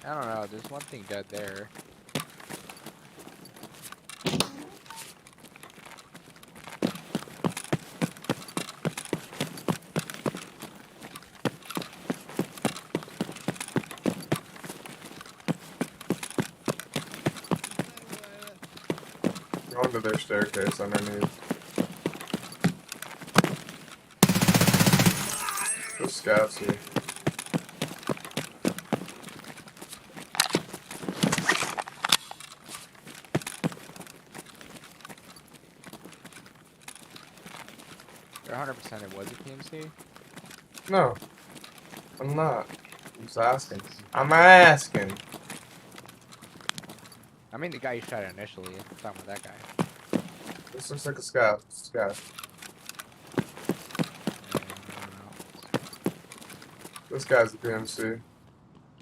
I don't know, there's one thing dead there. Going to their staircase underneath. There's scouts here. They're 100% it was a PMC. No. I'm not. I'm just asking. I'm asking. I mean the guy you shot at initially. I'm talking about that guy. This looks like a scout. Scout. I don't know. This guy's a PMC.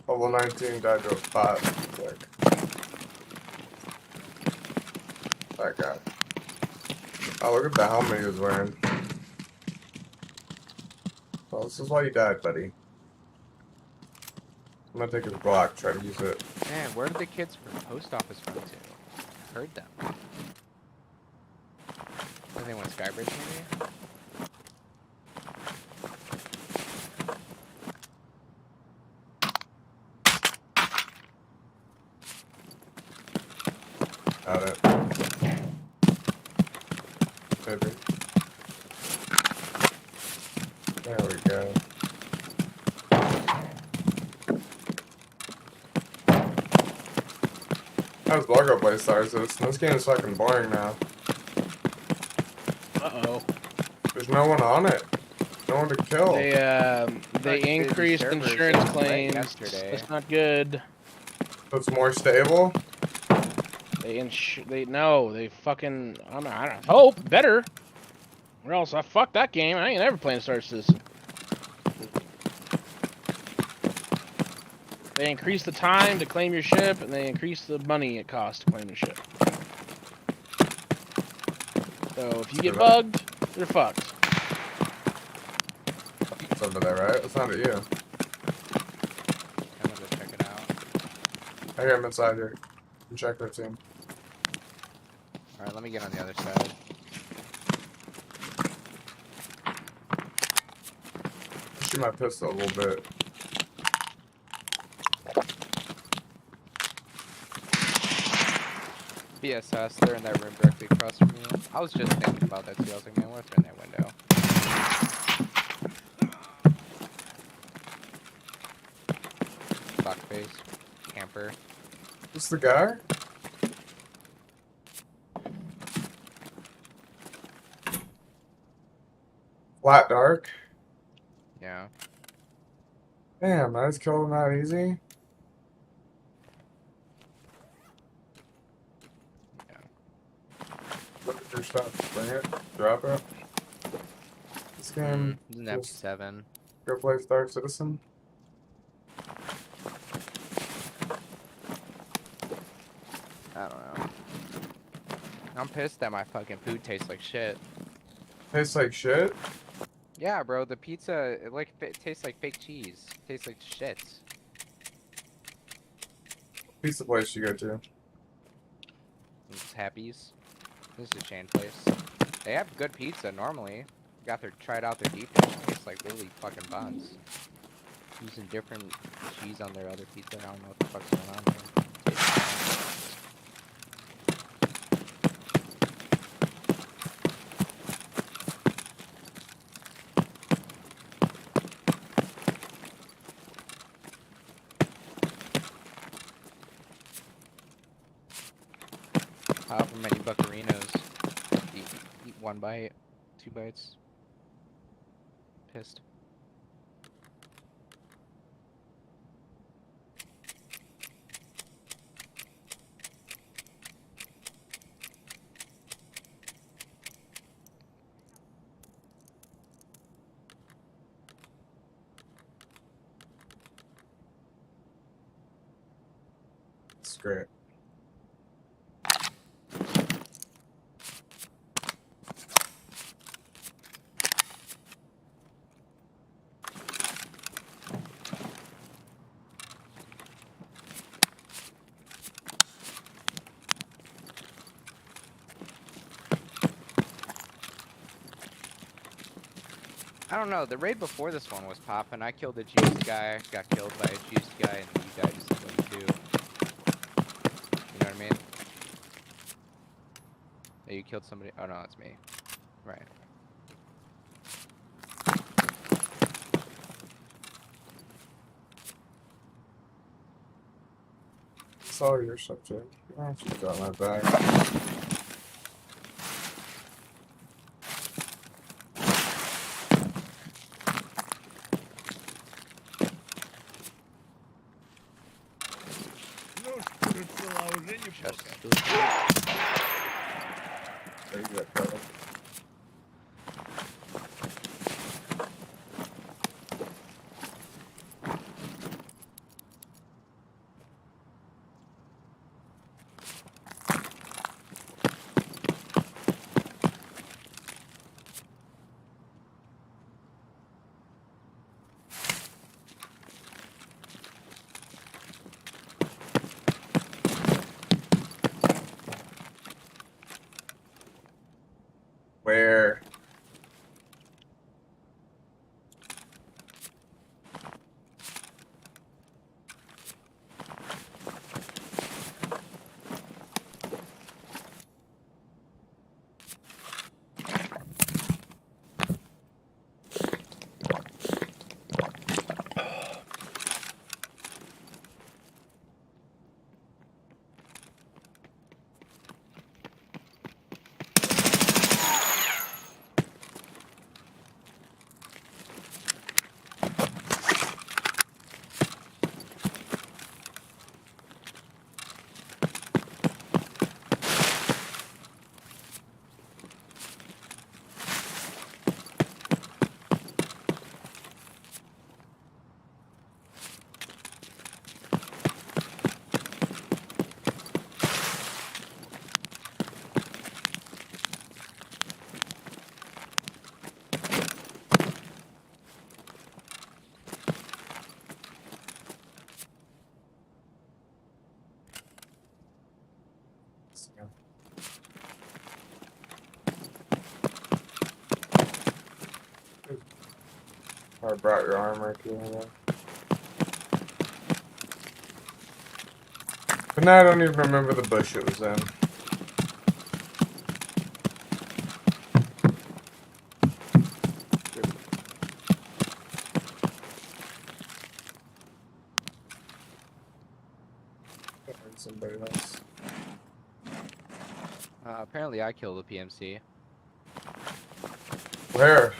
Level 19 died to a bot. Like, Oh, look at the helmet he was wearing. Well, this is why you died, buddy. I'm gonna take his block, try to use it. Man, where did the kids from post office run to? Heard them. I think went Skybridge maybe? Got it. Maybe. There we go. How's Largo play stars? This game is fucking boring now. Uh-oh. There's no one on it. No one to kill. They increased servers insurance late claims. yesterday. That's not good. So it's more stable. They fucking, I don't hope better. Or else I fuck that game. I ain't ever playing Star Citizen. They increase the time to claim your ship, and they increase the money it costs to claim your ship. So if you get bugged, you're fucked. It's over there, right? It's not at you. I'm gonna go check it out. I hear him inside here. Check their team. Alright, let me get on the other side. Shoot my pistol a little bit. BSS, they're in that room directly across from you. I was just thinking about that too. I was like, man, what if they're in that window? Fuckface. Camper. This the guy? Flat dark. Yeah. Damn, I just killed him that easy. Look at your stuff. Bring it. Drop it. This game. It's an MP7. Go play Star Citizen. I don't know. I'm pissed that my fucking food tastes like shit. Tastes like shit. Yeah, bro, the pizza, it tastes like fake cheese. It tastes like shit. Pizza place you go to. It's Happy's. This is a chain place. They have good pizza normally. Tried out their deep dish. It tastes like really fucking buns. Using different cheese on their other pizza. I don't know what the fuck's going on here. Tastes however many buccarinos. Eat one bite, 2 bites. Pissed. It's great. I don't know, the raid before this one was popping. I killed a juiced guy, got killed by a juiced guy, and you died instantly too. You know what I mean? Yeah, you killed somebody. Oh no, it's me. Right. It's all your subject. Oh, she's got my back. There you go, brother. Where? I brought your armor too. But now I don't even remember the bush it was in. Somebody else. Apparently I killed the PMC. Where?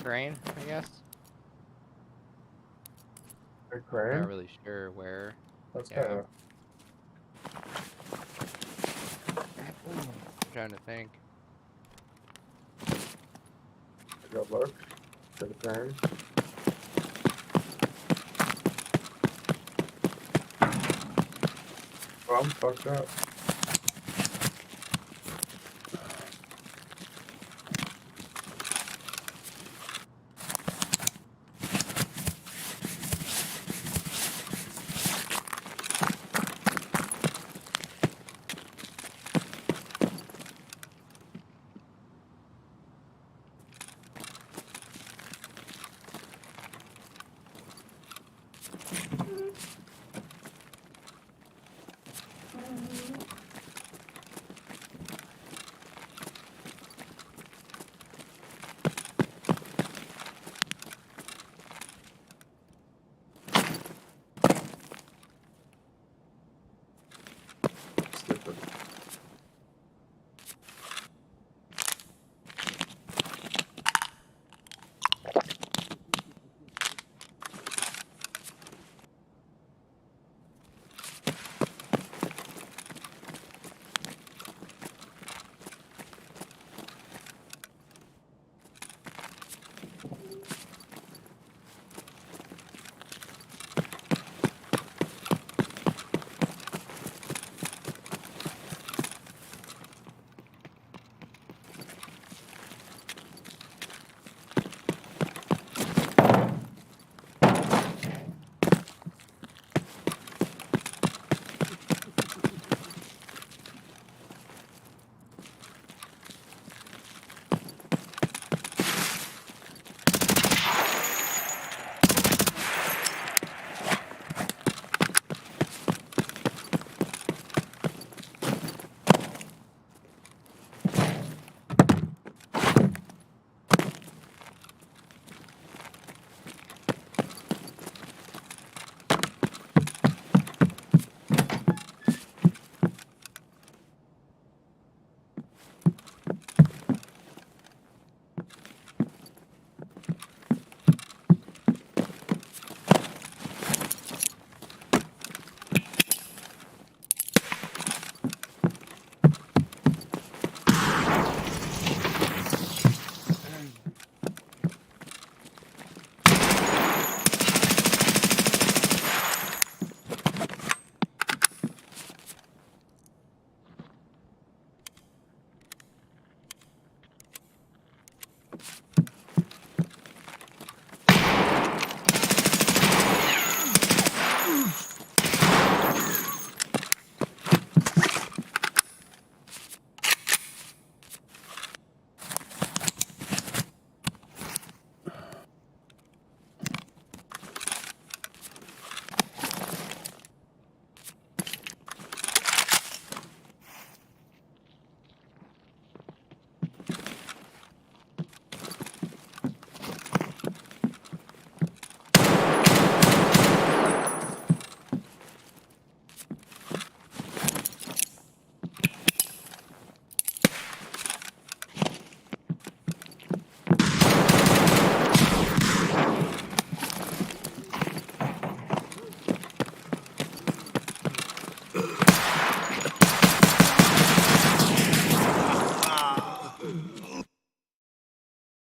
Crane, I guess. A crane? Not really sure where. That's Yeah. kind of. I'm trying to think. Go look for the crane. Oh, I'm fucked up.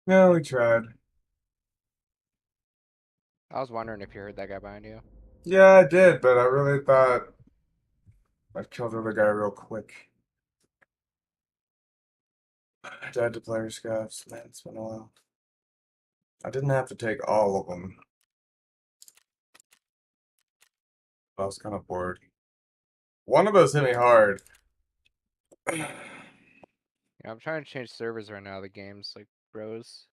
Yeah, we tried. I was wondering if you heard that guy behind you. Yeah, I did, but I really thought I killed the other guy real quick. I died to player scuffs. Man, it's been a while. I didn't have to take all of them. I was kind of bored. One of those hit me hard. Yeah, I'm trying to change servers right now. The game's like bros.